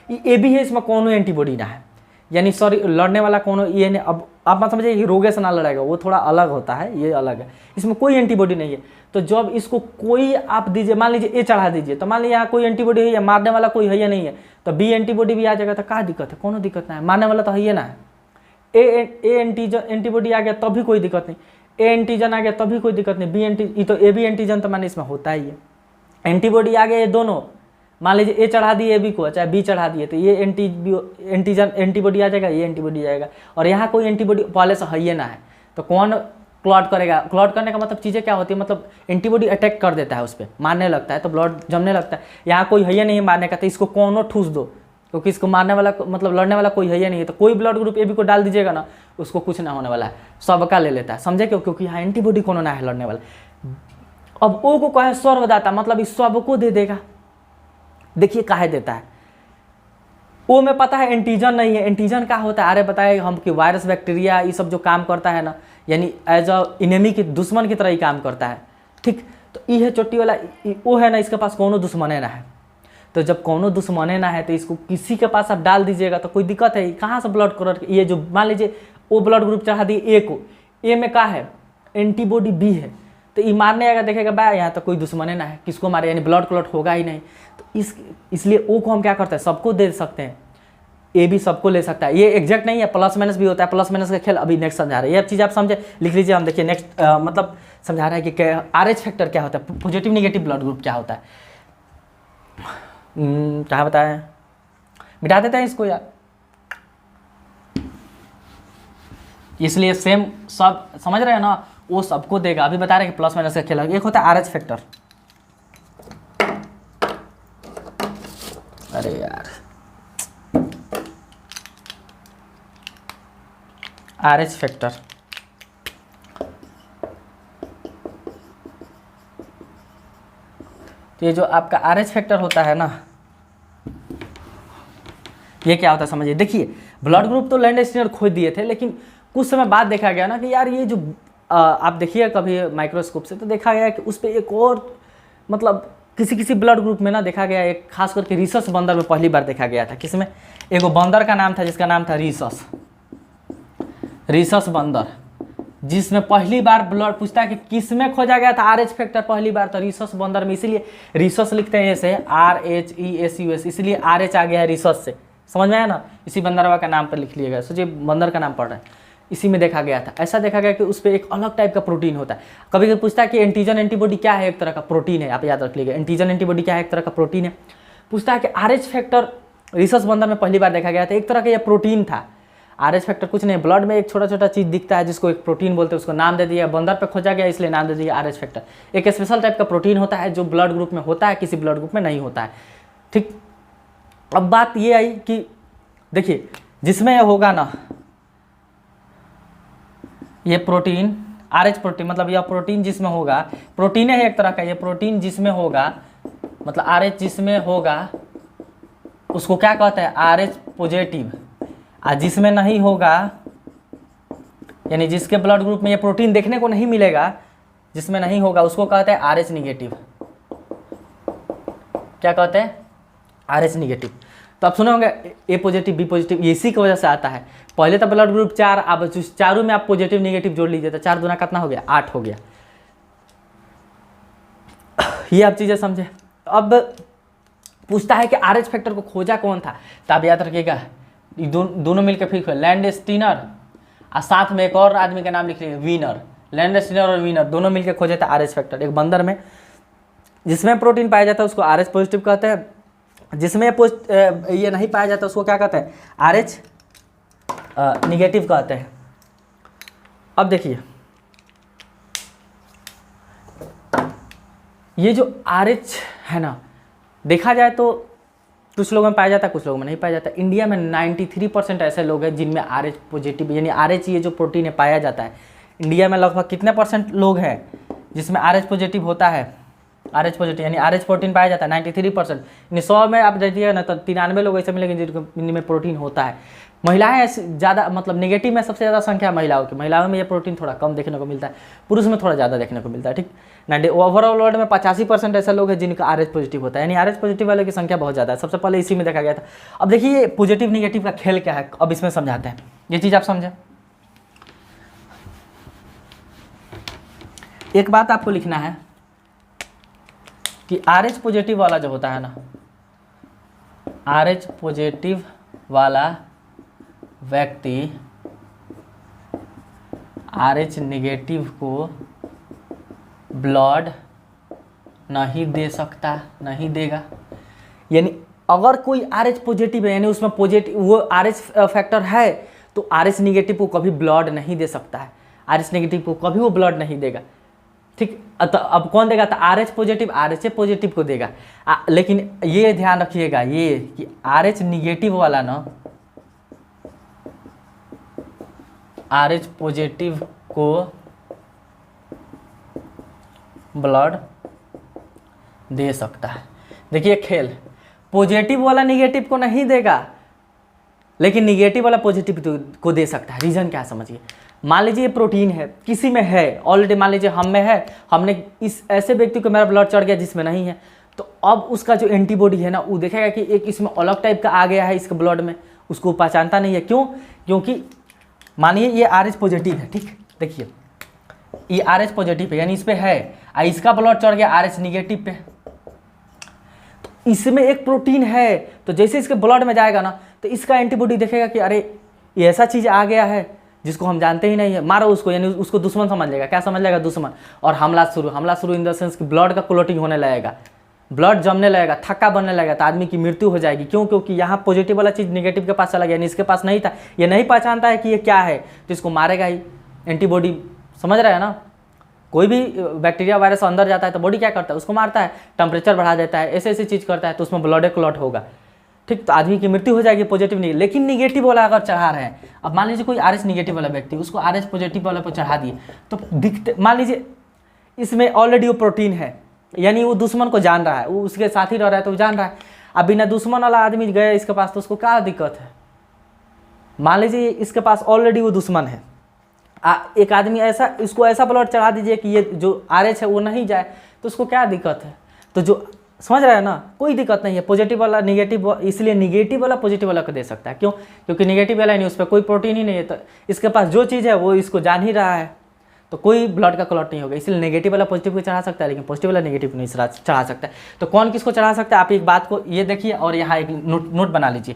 ये ए बी है, इसमें कोनो एंटीबॉडी ना है, यानी सॉरी लड़ने वाला कोनो ये ने। अब आप मत समझिए कि रोगे से ना लड़ेगा, वो थोड़ा अलग होता है, ये अलग है, इसमें कोई एंटीबॉडी नहीं है। तो जब इसको कोई आप दीजिए, मान लीजिए ए चढ़ा दीजिए, तो मान लीजिए यहाँ कोई एंटीबॉडी है या मारने वाला कोई है या नहीं है, तो बी एंटीबॉडी भी आ जाएगा, तो क्या दिक्कत है, कोनो दिक्कत ना है, मारने वाला तो है ही ना है। ए एंटीजन एंटीबॉडी आ गया तब भी कोई दिक्कत नहीं, ए एंटीजन आ गया तब भी कोई दिक्कत नहीं, बी एंटी तो ए बी एंटीजन तो माने इसमें होता ही है। एंटीबॉडी आ गया ये दोनों, मान लीजिए ए चढ़ा दिए ए बी को, चाहे बी चढ़ा दिए, तो ये एंटीजन एंटीबॉडी आ जाएगा, ये एंटीबॉडी आएगा, और यहाँ कोई एंटीबॉडी पहले से है ही ना है, तो कौन क्लॉट करेगा। क्लॉट करने का मतलब चीज़ें क्या होती है, मतलब एंटीबॉडी अटैक कर देता है उस पर, मारने लगता है, तो ब्लड जमने लगता है। यहाँ कोई है ही नहीं मारने का, तो इसको कौनो ठूस दो, क्योंकि इसको मारने वाला मतलब लड़ने वाला कोई है ही नहीं है, तो कोई ब्लड ग्रुप ए बी को डाल दीजिएगा ना, उसको कुछ ना होने वाला है, सबका ले लेता है, समझे क्यों, क्योंकि यहाँ एंटीबॉडी कोनो ना है लड़ने वाला। अब ओ को कहे सर्वदाता, मतलब इस सबको दे देगा। देखिए काहे देता है, ओ में पता है एंटीजन नहीं है, एंटीजन क्या होता है, अरे बताए हम कि वायरस बैक्टीरिया ये सब जो काम करता है ना, यानी एज अ इनेमी की दुश्मन की तरह ही काम करता है, ठीक। तो ये है चोटी वाला, वो है ना, इसके पास कोनो दुश्मने ना है, तो जब कोनो दुश्मने ना है तो इसको किसी के पास आप डाल दीजिएगा तो कोई दिक्कत है, कहाँ से ब्लड क्लॉट, ये जो मान लीजिए वो ब्लड ग्रुप चढ़ा दिए ए को, ए में क्या है एंटीबॉडी बी है, तो ये मारने आएगा, देखेगा बा यहाँ तो कोई दुश्मने ना है, किसको मारे, यानी ब्लड क्लॉट होगा ही नहीं। तो इसलिए ओ को हम क्या करते हैं, सबको दे सकते हैं, ए भी सबको ले सकता है। ये एग्जैक्ट नहीं है, प्लस माइनस भी होता है, प्लस माइनस का खेल अभी नेक्स्ट समझा रहे हैं, ये अब चीज़ आप समझे, लिख लीजिए, हम देखिए नेक्स्ट मतलब समझा रहा है कि RH फैक्टर क्या होता है, पॉजिटिव निगेटिव ब्लड ग्रुप क्या होता है। क्या बताएं, मिटा देते हैं इसको यार, इसलिए सेम सब समझ रहे हैं ना, वो सबको देगा। अभी बता रहे हैं कि प्लस माइनस का खेल, एक होता है RH फैक्टर, अरे यार RH फैक्टर, तो ये जो आपका RH फैक्टर होता है ना, ये क्या होता है समझिए। देखिए ब्लड ग्रुप तो लैंडस्टीनर खोज दिए थे, लेकिन कुछ समय बाद देखा गया ना कि यार ये जो आप देखिए कभी माइक्रोस्कोप से, तो देखा गया कि उस पर एक और मतलब किसी ब्लड ग्रुप में ना देखा गया, एक खास करके रीसस बंदर में पहली बार देखा गया था। किसमें, एक बंदर का नाम था जिसका नाम था रीसस बंदर, जिसमें पहली बार ब्लड पूछता है कि किस में खोजा गया था RH फैक्टर पहली बार, तो रीसस बंदर में, इसीलिए रीसस लिखते हैं ऐसे RHESUS, इसलिए RH आ गया है रीसस से, समझ में आया ना, इसी बंदरवा का नाम पर लिख लिया गया, सोचिए बंदर का नाम पढ़ रहे हैं, इसी में देखा गया था। ऐसा देखा गया कि उस पर एक अलग टाइप का प्रोटीन होता है। कभी कभी पूछता है कि एंटीजन एंटीबॉडी क्या है, एक तरह का प्रोटीन है, आप याद रख लीजिए, एंटीजन एंटीबॉडी क्या है, एक तरह का प्रोटीन है। पूछता है कि RH फैक्टर रीसस बंदर में पहली बार देखा गया था, एक तरह का यह प्रोटीन था। RH फैक्टर कुछ नहीं, ब्लड में एक छोटा छोटा चीज़ दिखता है जिसको एक प्रोटीन बोलते हैं, उसको नाम दे दिया, बंदर पे खोजा गया इसलिए नाम दे दिया RH फैक्टर। एक स्पेशल टाइप का प्रोटीन होता है जो ब्लड ग्रुप में होता है, किसी ब्लड ग्रुप में नहीं होता है, ठीक। अब बात ये आई कि देखिए जिसमें यह होगा ना, ये प्रोटीन RH प्रोटीन, मतलब यह प्रोटीन जिसमें होगा, प्रोटीन है एक तरह का, ये प्रोटीन जिसमें होगा मतलब RH जिसमें होगा उसको क्या कहते हैं, RH पॉजिटिव। और जिसमें नहीं होगा, यानी जिसके ब्लड ग्रुप में ये प्रोटीन देखने को नहीं मिलेगा, जिसमें नहीं होगा उसको कहते हैं RH निगेटिव। क्या कहते हैं, RH निगेटिव। तो आप सुने होंगे A पॉजिटिव B पॉजिटिव, इसी की वजह से आता है। पहले तो ब्लड ग्रुप 4, अब चारों में आप पॉजिटिव निगेटिव जोड़ लीजिए तो 4 दूना कितना हो गया, 8 हो गया। ये आप चीज़ें समझे। अब पूछता है कि RH फैक्टर को खोजा कौन था, तो आप याद रखिएगा दोनों मिलकर फिक्स हुए, लैंडस्टीनर और साथ में एक और आदमी का नाम लिख लीजिए वीनर। लैंडस्टीनर और वीनर दोनों मिलकर खोजे थे RH फैक्टर। एक बंदर में जिसमें प्रोटीन पाया जाता है उसको RH पॉजिटिव कहते हैं, जिसमें ये नहीं पाया जाता उसको क्या कहते हैं, RH निगेटिव कहते हैं। अब देखिए ये जो RH है ना, देखा जाए तो कुछ लोगों में पाया जाता है, कुछ लोगों में नहीं पाया जाता। इंडिया में 93% ऐसे लोग हैं जिनमें RH पॉजिटिव यानी RH ये जो प्रोटीन है पाया जाता है। इंडिया में लगभग कितने % लोग हैं जिसमें RH पॉजिटिव होता है, RH पॉजिटिव यानी RH प्रोटीन पाया जाता है 93%। यानी 100 में आप देखिएगा ना तो 93 लोग ऐसे मिलेंगे जिनमें प्रोटीन होता है। महिलाएं ज़्यादा, मतलब नेगेटिव में सबसे ज़्यादा संख्या महिलाओं की, महिलाओं में ये प्रोटीन थोड़ा कम देखने को मिलता है, पुरुष में थोड़ा ज़्यादा देखने को मिलता है, ठीक। ओवरऑल वर्ल्ड में 85% ऐसे लोग हैं जिनका RH पॉजिटिव होता है, यानी RH पॉजिटिव वाले की संख्या बहुत ज़्यादा है। सबसे पहले इसी में देखा गया था। अब देखिए पॉजिटिव निगेटिव का खेल क्या है, अब इसमें समझाते हैं, ये चीज़ आप समझें। एक बात आपको लिखना है कि RH पॉजिटिव वाला जो होता है ना, RH पॉजिटिव वाला व्यक्ति RH नेगेटिव को ब्लड नहीं दे सकता, नहीं देगा। यानी अगर कोई RH पॉजिटिव है, यानी उसमें पॉजिटिव वो RH फैक्टर है, तो RH नेगेटिव को कभी ब्लड नहीं दे सकता है, RH नेगेटिव को कभी वो ब्लड नहीं देगा। ठीक, तो अब कौन देगा? तो RH पॉजिटिव RH पॉजिटिव को देगा। लेकिन ये ध्यान रखिएगा ये कि RH निगेटिव वाला ना RH पॉजिटिव को ब्लड दे सकता है। देखिए खेल, पॉजिटिव वाला निगेटिव को नहीं देगा, लेकिन निगेटिव वाला पॉजिटिव को दे सकता है। रीज़न क्या समझिए, मान लीजिए प्रोटीन है, किसी में है ऑलरेडी, मान लीजिए हम में है, हमने इस ऐसे व्यक्ति को मेरा ब्लड चढ़ गया जिसमें नहीं है, तो अब उसका जो एंटीबॉडी है ना वो देखेगा कि एक इसमें अलग टाइप का आ गया है इसके ब्लड में, उसको पहचानता नहीं है। क्यों? क्योंकि मानिए ये RH पॉजिटिव है, ठीक, देखिए ये RH पॉजिटिव है, यानी इस पे है, इसका ब्लड चढ़ गया RH निगेटिव पे, तो इसमें एक प्रोटीन है, तो जैसे इसके ब्लड में जाएगा ना तो इसका एंटीबॉडी देखेगा कि अरे ये ऐसा चीज़ आ गया है जिसको हम जानते ही नहीं है, मारो उसको, यानी उसको दुश्मन समझ लेगा। क्या समझ लेगा? दुश्मन। और हमला शुरू इन द सेंस कि ब्लड का क्लोटिंग होने लगेगा, ब्लड जमने लगेगा, थक्का बनने लगेगा, तो आदमी की मृत्यु हो जाएगी। क्यों? क्योंकि यहाँ पॉजिटिव वाला चीज़ निगेटिव के पास चला गया, यानी इसके पास नहीं था, ये नहीं पहचानता है कि ये क्या है, तो इसको मारेगा ही एंटीबॉडी। समझ रहे हैं ना? कोई भी बैक्टीरिया वायरस अंदर जाता है तो बॉडी क्या करता है? उसको मारता है, टेम्परेचर बढ़ा देता है, ऐसे ऐसी चीज़ करता है, तो उसमें ब्लड क्लॉट होगा। ठीक, तो आदमी की मृत्यु हो जाएगी पॉजिटिव नहीं। लेकिन निगेटिव वाला अगर चढ़ा रहे हैं, अब मान लीजिए कोई RH निगेटिव वाला व्यक्ति उसको RH पॉजिटिव वाला पर चढ़ा दिए, तो दिखते, मान लीजिए इसमें ऑलरेडी वो प्रोटीन है, यानी वो दुश्मन को जान रहा है, वो उसके साथ ही रह रहा है तो वो जान रहा है। अब बिना दुश्मन वाला आदमी गया इसके पास तो उसको क्या दिक्कत है? मान लीजिए इसके पास ऑलरेडी वो दुश्मन है, एक आदमी ऐसा, इसको ऐसा ब्लड चढ़ा दीजिए कि ये जो RH है वो नहीं जाए, तो उसको क्या दिक्कत है? तो जो समझ रहे हैं ना, कोई दिक्कत नहीं है। पॉजिटिव वाला निगेटिव, इसलिए निगेटिव वाला पॉजिटिव वाला को दे सकता है। क्यों? क्योंकि निगेटिव वाला नहीं, उस पर कोई प्रोटीन ही नहीं है, तो इसके पास जो चीज़ है वो इसको जान ही रहा है, तो कोई ब्लड का क्लॉट नहीं होगा। इसलिए नेगेटिव वाला पॉजिटिव को चढ़ा सकता है, लेकिन पॉजिटिव वाला नेगेटिव नहीं चढ़ा सकता है। तो कौन किसको चढ़ा सकता है? आप एक बात को ये देखिए और यहाँ एक नोट बना लीजिए।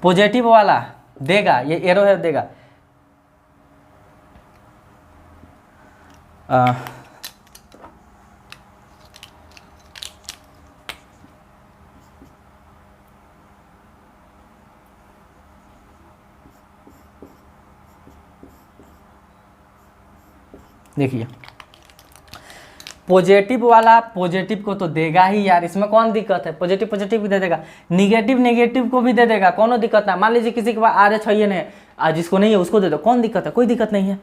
पॉजिटिव वाला देगा, ये एरो है, देगा देखिए पॉजिटिव वाला पॉजिटिव को तो देगा ही यार, इसमें कौन दिक्कत है? पॉजिटिव पॉजिटिव को दे देगा, निगेटिव नेगेटिव को भी दे देगा, कोनो दिक्कत नहीं। मान लीजिए किसी के पास RH है नहीं, जिसको नहीं है उसको दे दो, कौन दिक्कत है? कोई दिक्कत नहीं है।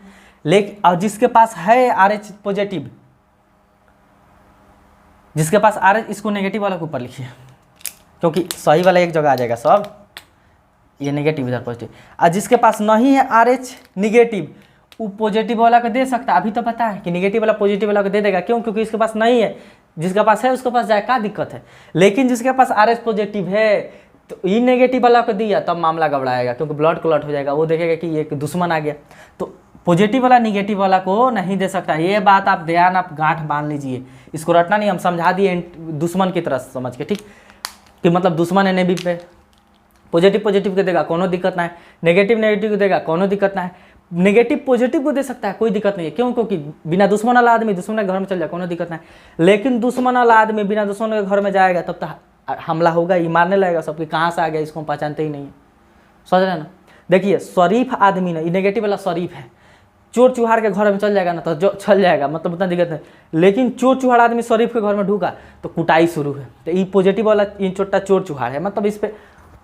लेकिन और जिसके पास है RH पॉजिटिव, जिसके पास RH, इसको नेगेटिव वाला के ऊपर लिखिए, क्योंकि सही वाला एक जगह आ जाएगा सब, ये नेगेटिव इधर पॉजिटिव। और जिसके पास नहीं है RH निगेटिव, वो पॉजिटिव वाला को दे सकता है। अभी तो पता है कि निगेटिव वाला पॉजिटिव वाला को दे देगा। क्यों? क्योंकि इसके पास नहीं है, जिसके पास है उसके पास जाए, क्या दिक्कत है? लेकिन जिसके पास RH पॉजिटिव है तो ये नेगेटिव वाला को दिया, तब मामला गड़बड़ाएगा, क्योंकि ब्लड क्लॉट हो जाएगा, वो देखेगा कि ये दुश्मन आ गया। तो पॉजिटिव वाला निगेटिव वाला को नहीं दे सकता। ये बात आप ध्यान, आप गांठ बांध लीजिए, इसको रटना नहीं, हम समझा दिए दुश्मन की तरह समझ के, ठीक, कि मतलब दुश्मन है नेबी पे, पॉजिटिव पॉजिटिव को देगा, कोनो दिक्कत ना है, नेगेटिव नेगेटिव को देगा, कोनो दिक्कत ना है। नेगेटिव पॉजिटिव को दे सकता है, कोई दिक्कत नहीं है। क्यों? क्योंकि बिना दुश्मन वाला आदमी दुश्मन के घर में चल जाए, कोनो दिक्कत नहीं है। लेकिन दुश्मन वाला आदमी बिना दुश्मन के घर में जाएगा तब तो हमला होगा, ये मारने लगेगा सबके, कहाँ से आ गया इसको हम पहचानते ही नहीं है। समझ रहे हैं ना? देखिए शरीफ आदमी ना, ये नेगेटिव वाला शरीफ है, चोर चुहार के घर में चल जाएगा ना तो जो चल जाएगा, मतलब उतना दिक्कत नहीं। लेकिन चोर चुहार आदमी शरीफ के घर में ढूका तो कुटाई शुरू है। तो ये पॉजिटिव वाला ये छोटा चोर चुहार है, मतलब इस पर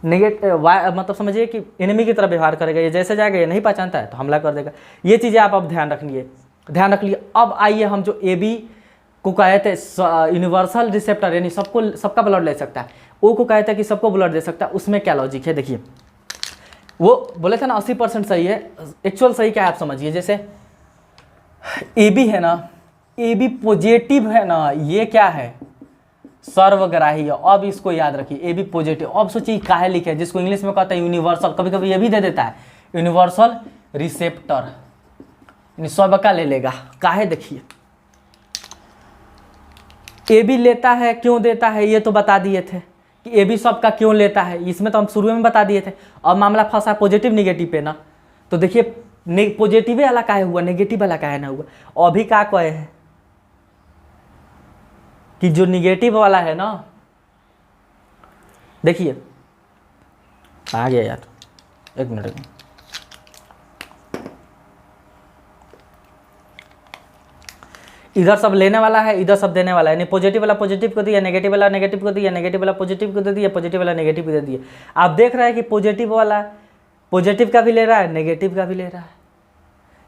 नेगेटिव मतलब समझिए कि एनिमी की तरह व्यवहार करेगा, ये जैसे जाएगा, ये नहीं पहचानता है तो हमला कर देगा। ये चीज़ें आप अब ध्यान रख लिए। अब आइए हम जो AB को कहते हैं यूनिवर्सल रिसेप्टर, यानी सबका ब्लड ले सकता है, O को कहते हैं कि सबको ब्लड दे सकता है, उसमें क्या लॉजिक है? देखिए वो बोले थे ना 80% सही है, एक्चुअल सही क्या है आप समझिए। जैसे AB है ना, AB पॉजिटिव है ना, ये क्या है? सर्वग्राही है। अब इसको याद रखिए, AB पॉजिटिव। अब सोचिए काहे लिखे, जिसको इंग्लिश में कहता है यूनिवर्सल, कभी कभी ये भी दे देता है यूनिवर्सल रिसेप्टर। यानी सबका ले लेगा। काहे, देखिए ए भी लेता है, क्यों देता है ये तो बता दिए थे कि ए भी सबका क्यों लेता है, इसमें तो हम शुरू में बता दिए थे। अब मामला फंसा पॉजिटिव निगेटिव पे ना, तो देखिए पॉजिटिव वाला काहे हुआ, नेगेटिव वाला काहे ना हुआ। अभी क्या कहे हैं कि जो निगेटिव वाला है ना, देखिए आ गया यार, एक मिनट में। इधर सब लेने वाला है, इधर सब देने वाला है, यानी पॉजिटिव वाला पॉजिटिव को दिया, नेगेटिव वाला नेगेटिव को दिया, नेगेटिव वाला पॉजिटिव को दे दिया, पॉजिटिव वाला नेगेटिव को दे दिया। आप देख रहे हैं कि पॉजिटिव वाला पॉजिटिव का भी ले रहा है, नेगेटिव का भी ले रहा है।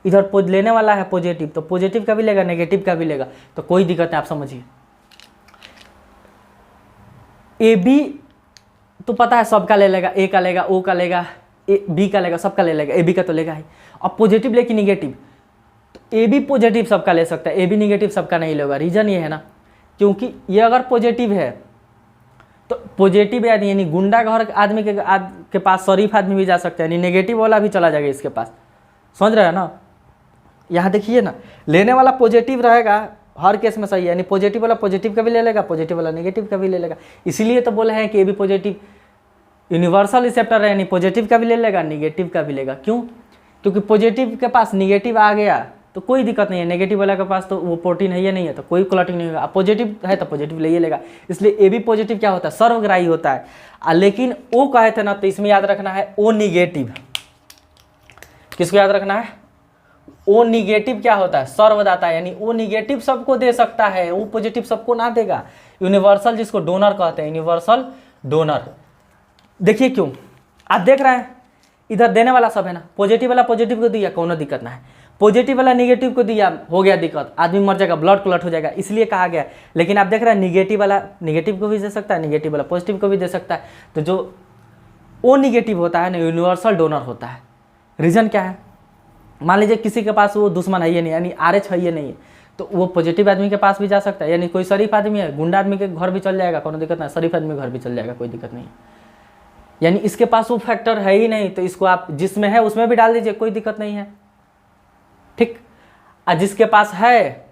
इधर लेने वाला है पॉजिटिव, तो पॉजिटिव का भी लेगा, नेगेटिव का भी लेगा, तो कोई दिक्कत नहीं। आप समझिए, ए बी तो पता है सबका ले लेगा, ए का लेगा, ओ का लेगा, बी का लेगा, सबका ले लेगा, ए बी का तो लेगा ही। अब पॉजिटिव लेके निगेटिव, ए भी पॉजिटिव सबका ले सकता है, ए भी निगेटिव सबका नहीं लेगा। रीजन ये है ना, क्योंकि ये अगर पॉजिटिव है तो पॉजिटिव यानी गुंडा घर आदमी के पास शरीफ आदमी भी जा सकता है, यानी नेगेटिव वाला भी चला जाएगा इसके पास। समझ रहे हैं ना, यहाँ देखिए ना, लेने वाला पॉजिटिव रहेगा हर केस में, सही है, यानी पॉजिटिव वाला पॉजिटिव का भी ले लेगा, पॉजिटिव वाला नेगेटिव का भी ले लेगा। इसीलिए तो बोले हैं कि ए भी पॉजिटिव यूनिवर्सल रिसेप्टर है, यानी पॉजिटिव का भी ले लेगा, निगेटिव का भी लेगा। क्यों? क्योंकि पॉजिटिव के पास निगेटिव आ गया तो कोई दिक्कत नहीं है, नेगेटिव वाला के पास तो वो प्रोटीन है या नहीं है, तो कोई क्लॉटिंग नहीं होगा। पॉजिटिव है तो पॉजिटिव ले लेगा, इसलिए ए बी पॉजिटिव क्या होता है, सर्वग्राही होता है। लेकिन ओ कहे थे ना, तो इसमें याद रखना है ओ निगेटिव। किसको याद रखना है? ओ निगेटिव क्या होता है, सर्वदाता, यानी ओ निगेटिव सबको दे सकता है, ओ पॉजिटिव सबको ना देगा। यूनिवर्सल जिसको डोनर कहते हैं, यूनिवर्सल डोनर। देखिए क्यों, आप देख रहे हैं इधर देने वाला सब है ना, पॉजिटिव वाला पॉजिटिव को दिया, कोनो दिक्कत ना है, पॉजिटिव वाला नेगेटिव को दिया, हो गया दिक्कत, आदमी मर जाएगा, ब्लड क्लॉट हो जाएगा, इसलिए कहा गया। लेकिन आप देख रहे हैं निगेटिव वाला निगेटिव को भी दे सकता है, निगेटिव वाला पॉजिटिव को भी दे सकता है। तो जो ओ निगेटिव होता है ना, यूनिवर्सल डोनर होता है। रीज़न क्या है? मान लीजिए किसी के पास वो दुश्मन है ही नहीं, यानी RH है ही नहीं है, तो वो पॉजिटिव आदमी के पास भी जा सकता है, यानी कोई शरीफ आदमी है, गुंडा आदमी के घर भी चल जाएगा, कोनो दिक्कत नहीं, शरीफ आदमी के घर भी चल जाएगा, कोई दिक्कत नहीं। यानी इसके पास वो फैक्टर है ही नहीं, तो इसको आप जिसमें है उसमें भी डाल दीजिए, कोई दिक्कत नहीं है, ठीक। और जिसके पास है,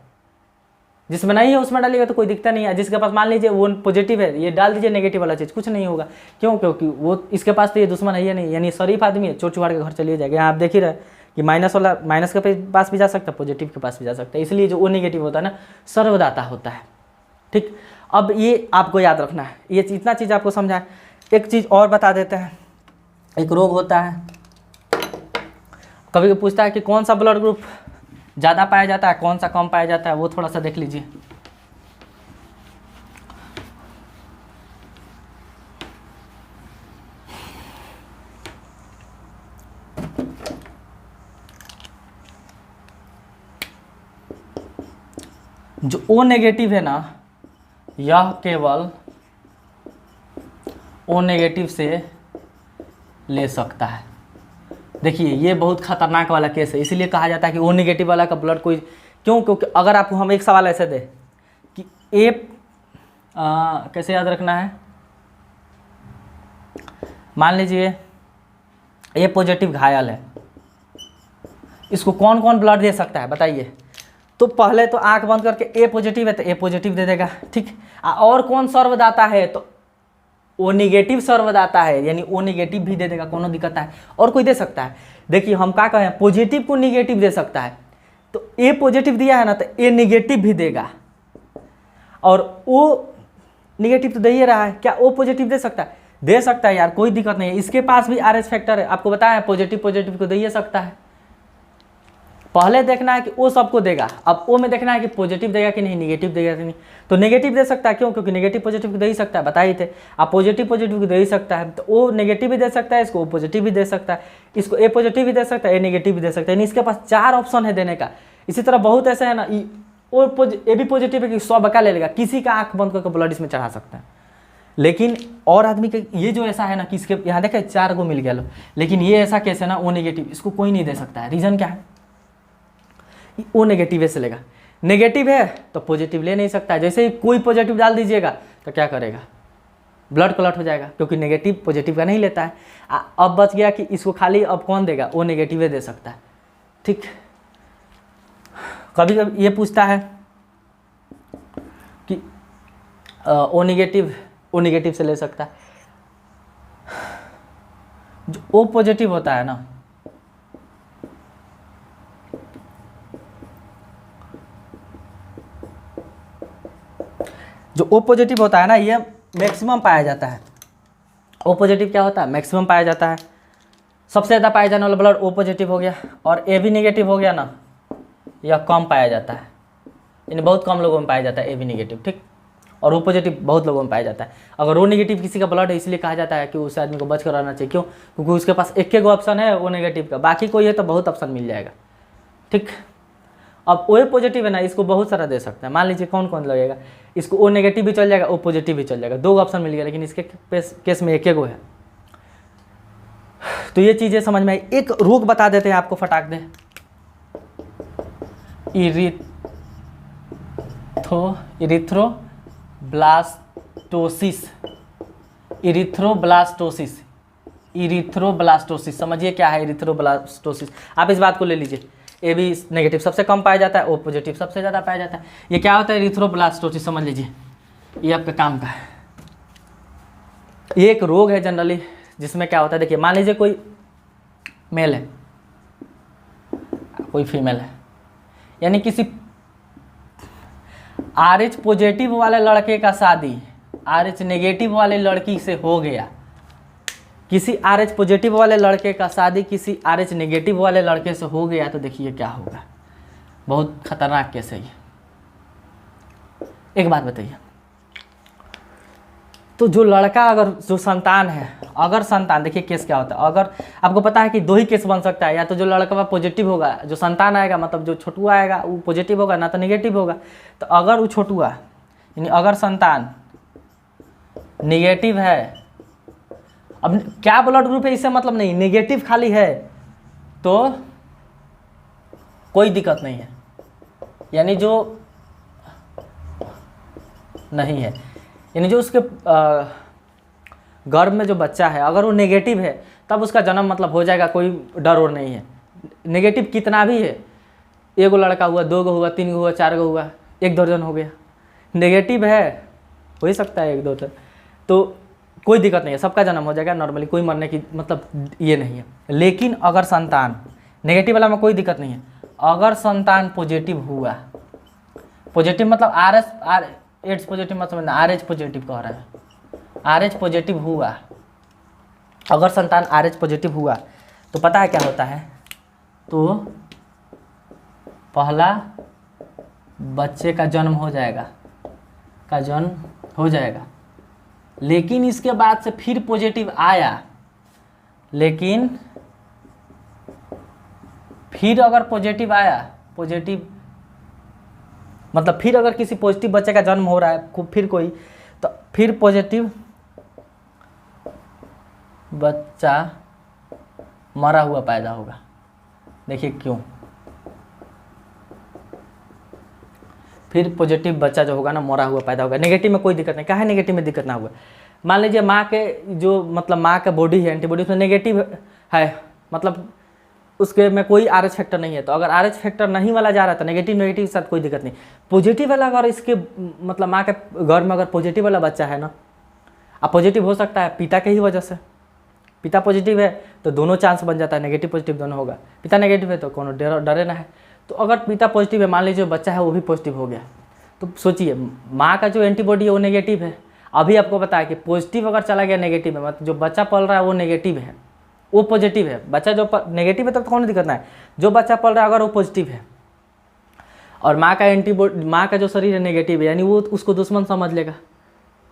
जिसमें नहीं है उसमें डालिएगा तो कोई दिक्कत नहीं है। जिसके पास मान लीजिए वो पॉजिटिव है, ये डाल दीजिए नेगेटिव वाला चीज़, कुछ नहीं होगा। क्यों? क्योंकि वो इसके पास तो ये दुश्मन है ही नहीं, यानी शरीफ आदमी है, चोर चुहाड़ के घर चलिए जाएगा। यहाँ आप देख ही रहे कि माइनस वाला माइनस के पास भी जा सकता है, पॉजिटिव के पास भी जा सकता है, इसलिए जो ओ नेगेटिव होता है ना, सर्वदाता होता है, ठीक। अब ये आपको याद रखना है, ये इतना चीज़ आपको समझा है। एक चीज़ और बता देते हैं, एक रोग होता है, कभी पूछता है कि कौन सा ब्लड ग्रुप ज़्यादा पाया जाता है, कौन सा कम पाया जाता है, वो थोड़ा सा देख लीजिए। जो ओ नेगेटिव है ना, यह केवल ओ नेगेटिव से ले सकता है। देखिए ये बहुत खतरनाक वाला केस है, इसीलिए कहा जाता है कि ओ नेगेटिव वाला का ब्लड कोई, क्यों? क्योंकि अगर आपको हम एक सवाल ऐसे दे कि ए कैसे याद रखना है, मान लीजिए ए पॉजिटिव घायल है, इसको कौन कौन ब्लड दे सकता है बताइए? तो पहले तो आंख बंद करके ए पॉजिटिव है तो ए पॉजिटिव दे देगा, ठीक। और कौन सर्वदाता है, तो ओ निगेटिव सर्वदाता है, यानी ओ निगेटिव भी दे देगा, कोनो दिक्कत है। और कोई दे सकता है? देखिए हम क्या कहें, पॉजिटिव को निगेटिव दे सकता है, तो ए पॉजिटिव दिया है ना, तो ए निगेटिव भी देगा, और ओ निगेटिव तो दे ही रहा है, क्या ओ पॉजिटिव दे सकता है? दे सकता है यार, कोई दिक्कत नहीं है। इसके पास भी RH फैक्टर है, आपको बताया पॉजिटिव पॉजिटिव को दे ही सकता है। पहले देखना है कि ओ सबको देगा, अब ओ में देखना है कि पॉजिटिव देगा कि नहीं, निगेटिव देगा कि नहीं। तो नेगेटिव दे सकता है, क्यों? क्योंकि नेगेटिव पॉजिटिव को दे ही सकता है, बताए थे। आप पॉजिटिव पॉजिटिव को दे ही सकता है, तो ओ नेगेटिव भी दे सकता है, इसको ओ पॉजिटिव भी दे सकता है, इसको ए पॉजिटिव भी दे सकता है, ए नेगेटिव भी दे सकता है, यानी इसके पास 4 ऑप्शन है देने का। इसी तरह बहुत ऐसे है ना, ए भी पॉजिटिव है कि 100 बका ले लेगा, किसी का आँख बंद करके ब्लड इसमें चढ़ा सकता है। लेकिन और आदमी के ये जो ऐसा है ना कि इसके यहाँ देखे 4 को मिल गया लो, लेकिन ये ऐसा केस है ना ओ नेगेटिव, इसको कोई नहीं दे सकता है। रीज़न क्या है? ओ नेगेटिव से लेगा, नेगेटिव है तो पॉजिटिव ले नहीं सकता है। जैसे ही कोई पॉजिटिव डाल दीजिएगा तो क्या करेगा, ब्लड क्लॉट हो जाएगा, क्योंकि नेगेटिव पॉजिटिव का नहीं लेता है। अब बच गया कि इसको खाली अब कौन देगा, ओ नेगेटिव दे सकता है, ठीक। कभी कभी ये पूछता है कि ओ नेगेटिव से ले सकता है। जो ओ पॉजिटिव होता है ना, जो ओ पॉजिटिव होता है ना, ये मैक्सिमम पाया जाता है। ओ पॉजिटिव क्या होता है? मैक्सिमम पाया जाता है। सबसे ज़्यादा पाया जाने वाला ब्लड ओ पॉजिटिव हो गया, और ए बी नेगेटिव हो गया ना, यह कम पाया जाता है, यानी बहुत कम लोगों में पाया जाता है ए बी नेगेटिव, ठीक। और ओ पॉजिटिव बहुत लोगों में पाया जाता है। अगर ओ नेगेटिव किसी का ब्लड है, इसलिए कहा जाता है कि उस आदमी को बच कर रहना चाहिए। क्यों? क्योंकि उसके पास एक एक ऑप्शन है ओ नेगेटिव का, बाकी कोई है तो बहुत ऑप्शन मिल जाएगा, ठीक। अब ओ पॉजिटिव है ना, इसको बहुत सारा दे सकता है। मान लीजिए कौन कौन लगेगा, इसको ओ नेगेटिव भी चल जाएगा, ओ पॉजिटिव भी चल जाएगा, 2 ऑप्शन मिल गया, लेकिन इसके केस में एक है। तो ये चीज़ें समझ में आई। एक रोग बता देते हैं आपको फटाक दे, इरिथ्रोब्लास्टोसिस। समझिए क्या है इरिथ्रोब्लास्टोसिस। आप इस बात को ले लीजिए, ए बी नेगेटिव सबसे कम पाया जाता है, ओ पॉजिटिव सबसे ज़्यादा पाया जाता है। ये क्या होता है? इरिथ्रोब्लास्टोसिस, समझ लीजिए, ये आपका काम का है। ये एक रोग है जनरली, जिसमें क्या होता है, देखिए मान लीजिए कोई मेल है, कोई फीमेल है, यानी किसी RH पॉजिटिव वाले लड़के का शादी RH नेगेटिव वाले लड़की से हो गया, किसी RH पॉजिटिव वाले लड़के का शादी किसी RH नेगेटिव वाले लड़के से हो गया, तो देखिए क्या होगा। बहुत खतरनाक केस है ये। एक बात बताइए, तो जो लड़का, अगर जो संतान है, अगर संतान, देखिए केस क्या होता है, अगर आपको पता है कि 2 ही केस बन सकता है, या तो जो लड़का पॉजिटिव होगा, जो संतान आएगा, मतलब जो छोटुआ आएगा वो पॉजिटिव होगा, ना तो नेगेटिव होगा। तो अगर वो छोटुआ, यानी अगर संतान नेगेटिव है, अब क्या ब्लड ग्रुप है इससे मतलब नहीं, नेगेटिव खाली है तो कोई दिक्कत नहीं है, यानी जो नहीं है, यानी जो उसके गर्भ में जो बच्चा है, अगर वो नेगेटिव है तब उसका जन्म मतलब हो जाएगा, कोई डर और नहीं है। नेगेटिव कितना भी है, 1 लड़का हुआ, 2 हुआ, 3 हुआ, 4 हुआ, 1 दर्जन हो गया, नेगेटिव है, हो ही सकता है 1 2 तो कोई दिक्कत नहीं है, सबका जन्म हो जाएगा नॉर्मली, कोई मरने की मतलब ये नहीं है। लेकिन अगर संतान नेगेटिव वाला में कोई दिक्कत नहीं है, अगर संतान पॉजिटिव हुआ, पॉजिटिव मतलब एड्स पॉजिटिव मत समझना, RH पॉजिटिव कह रहा है, RH पॉजिटिव हुआ, अगर संतान RH पॉजिटिव हुआ तो पता है क्या होता है, तो पहला बच्चे का जन्म हो जाएगा, लेकिन इसके बाद से फिर पॉजिटिव आया, लेकिन फिर अगर पॉजिटिव आया, पॉजिटिव मतलब फिर अगर किसी पॉजिटिव बच्चे का जन्म हो रहा है फिर कोई, तो फिर पॉजिटिव बच्चा मरा हुआ पैदा होगा। देखिए क्यों, फिर पॉजिटिव बच्चा जो होगा ना मरा हुआ पैदा होगा। नेगेटिव में कोई दिक्कत नहीं, काहे नेगेटिव में दिक्कत ना हुआ। मान लीजिए माँ के जो मतलब माँ का बॉडी है, एंटीबॉडी उसमें नेगेटिव है, मतलब उसके में कोई RH फैक्टर नहीं है, तो अगर RH फैक्टर नहीं वाला जा रहा था, नेगेटिव के साथ कोई दिक्कत नहीं। पॉजिटिव वाला अगर इसके मतलब माँ के घर में अगर पॉजिटिव वाला बच्चा है ना, अब पॉजिटिव हो सकता है पिता के ही वजह से, पिता पॉजिटिव है तो दोनों चांस बन जाता है, नेगेटिव पॉजिटिव दोनों होगा। पिता नेगेटिव है तो कोनो डरे ना है। तो अगर पिता पॉजिटिव है, मान लीजिए बच्चा है वो भी पॉजिटिव हो गया, तो सोचिए माँ का जो एंटीबॉडी है वो नेगेटिव है। अभी आपको पता है कि पॉजिटिव अगर चला गया नेगेटिव में, मतलब जो बच्चा पल रहा है वो नेगेटिव है, वो पॉजिटिव है, बच्चा जो नेगेटिव है तब तो कौन दिक्कत ना है, जो बच्चा पल रहा है अगर वो पॉजिटिव है और माँ का एंटीबॉडी, माँ का जो शरीर है नेगेटिव है, यानी वो उसको दुश्मन समझ लेगा,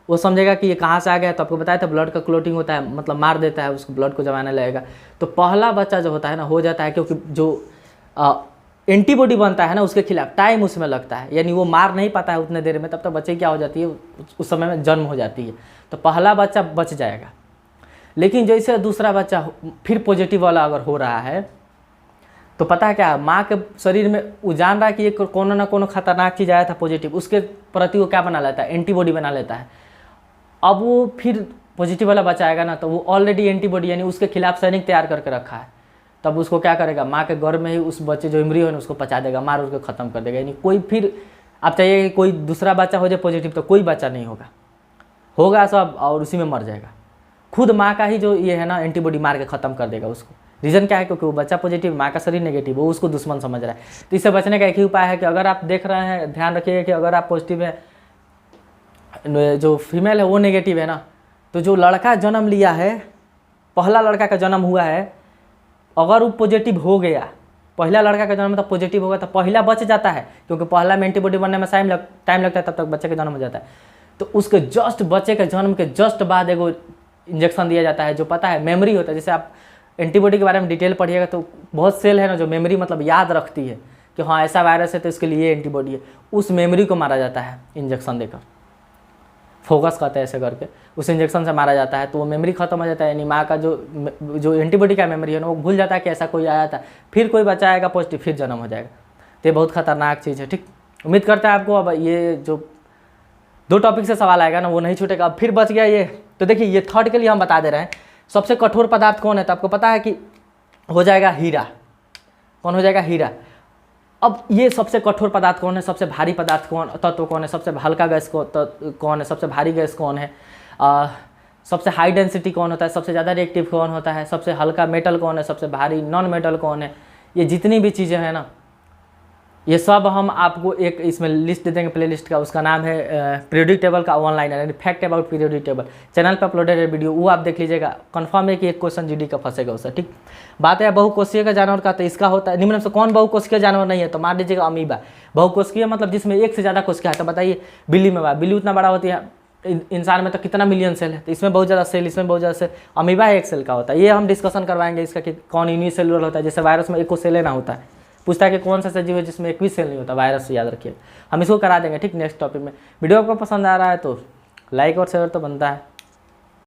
वो समझेगा कि ये कहाँ से आ गया। तो आपको बताया था ब्लड का क्लोटिंग होता है, मतलब मार देता है उसको, ब्लड को जमाने लगेगा। तो पहला बच्चा जो होता है ना हो जाता है, क्योंकि जो एंटीबॉडी बनता है ना उसके खिलाफ टाइम उसमें लगता है, यानी वो मार नहीं पाता है उतने देर में, तब तक बच्चे की क्या हो जाती है, उस समय में जन्म हो जाती है, तो पहला बच्चा बच जाएगा। लेकिन जैसे दूसरा बच्चा फिर पॉजिटिव वाला अगर हो रहा है, तो पता है क्या, माँ के शरीर में वो जान रहा है कि ये कोनो ना कोनो खतरनाक चीज़ आया था पॉजिटिव, उसके प्रति वो क्या बना लेता है, एंटीबॉडी बना लेता है। अब वो फिर पॉजिटिव वाला बच्चा आएगा ना, तो वो ऑलरेडी एंटीबॉडी यानी उसके खिलाफ सैनिक तैयार करके रखा है, तब उसको क्या करेगा, माँ के गर्भ में ही उस बच्चे जो एम्ब्रियो है ना उसको पचा देगा, मार उसको ख़त्म कर देगा। यानी कोई फिर आप चाहिए कि कोई दूसरा बच्चा हो जाए पॉजिटिव, तो कोई बच्चा नहीं होगा सब, और उसी में मर जाएगा। खुद माँ का ही जो ये है ना एंटीबॉडी मार के ख़त्म कर देगा उसको। रीज़न क्या है, क्योंकि वो बच्चा पॉजिटिव, माँ का शरीर नेगेटिव, वो उसको दुश्मन समझ रहा है। तो इससे बचने का एक ही उपाय है कि अगर आप देख रहे हैं, ध्यान रखिएगा कि अगर आप पॉजिटिव है, जो फीमेल है वो नेगेटिव है ना, तो जो लड़का जन्म लिया है, पहला लड़का का जन्म हुआ है, अगर वो पॉजिटिव हो गया, पहला लड़का का जन्म तब पॉजिटिव होगा तो पहला बच जाता है, क्योंकि पहला में एंटीबॉडी बनने में टाइम लगता है, तब तक बच्चे का जन्म हो जाता है। तो उसके जस्ट बच्चे के जन्म के जस्ट बाद एगो इंजेक्शन दिया जाता है, जो पता है मेमोरी होता है। जैसे आप एंटीबॉडी के बारे में डिटेल पढ़िएगा तो बहुत सेल है ना जो मेमोरी मतलब याद रखती है कि हाँ ऐसा वायरस है तो इसके लिए एंटीबॉडी है, उस मेमोरी को मारा जाता है इंजेक्शन देकर। फोकस करते हैं ऐसे करके, उस इंजेक्शन से मारा जाता है, तो वो मेमोरी खत्म हो जाता है। यानी माँ का जो एंटीबॉडी का मेमोरी है ना वो भूल जाता है कि ऐसा कोई आया था, फिर कोई बच्चा आएगा पॉजिटिव, फिर जन्म हो जाएगा। तो ये बहुत खतरनाक चीज़ है। ठीक, उम्मीद करते हैं आपको अब ये जो 2 टॉपिक से सवाल आएगा ना वो नहीं छूटेगा। अब फिर बच गया ये, तो देखिए ये थर्ड के लिए हम बता दे रहे हैं सबसे कठोर पदार्थ कौन है, तो आपको पता है कि हो जाएगा हीरा। कौन हो जाएगा, हीरा। अब ये सबसे कठोर पदार्थ कौन है, सबसे भारी पदार्थ तत्व कौन है, सबसे हल्का गैस कौन है, सबसे भारी गैस कौन है, सबसे हाई डेंसिटी कौन होता है, सबसे ज़्यादा रिएक्टिव कौन होता है, सबसे हल्का मेटल कौन है, सबसे भारी नॉन मेटल कौन है। ये जितनी भी चीज़ें हैं ना ये सब हम आपको एक इसमें लिस्ट दे देंगे प्लेलिस्ट का, उसका नाम है पीरियोडिक टेबल का ऑनलाइन, यानी fact about periodic table. Channel पर अपलोडेड है वीडियो, वो आप देख लीजिएगा। कंफर्म है कि एक क्वेश्चन जीडी का फंसेगा उससे। ठीक, बात है बहुकोशिकीय का जानवर का, तो इसका होता है निम्न में से कौन बहुकोशिकीय जानवर नहीं है, तो मान लीजिएगा अमीबा। बहुकोशिकीय मतलब जिसमें एक से ज़्यादा कोशिका है, तो बताइए बिल्ली में बिल्ली उतना बड़ा होती है, इंसान में तो कितना मिलियन सेल है, तो इसमें बहुत ज़्यादा सेल, इसमें बहुत ज़्यादा सेल। अमीबा एक सेल का होता है। ये हम डिस्कशन करवाएंगे इसका कि कौन यूनिसेलुलर होता है, जैसे वायरस में एको सेल ना होता है। पूछता है कि कौन सा सजीव है जिसमें 21 सेल नहीं होता, वायरस से याद रखिए। हम इसको करा देंगे। ठीक, नेक्स्ट टॉपिक में। वीडियो आपको पसंद आ रहा है तो लाइक और शेयर तो बनता है।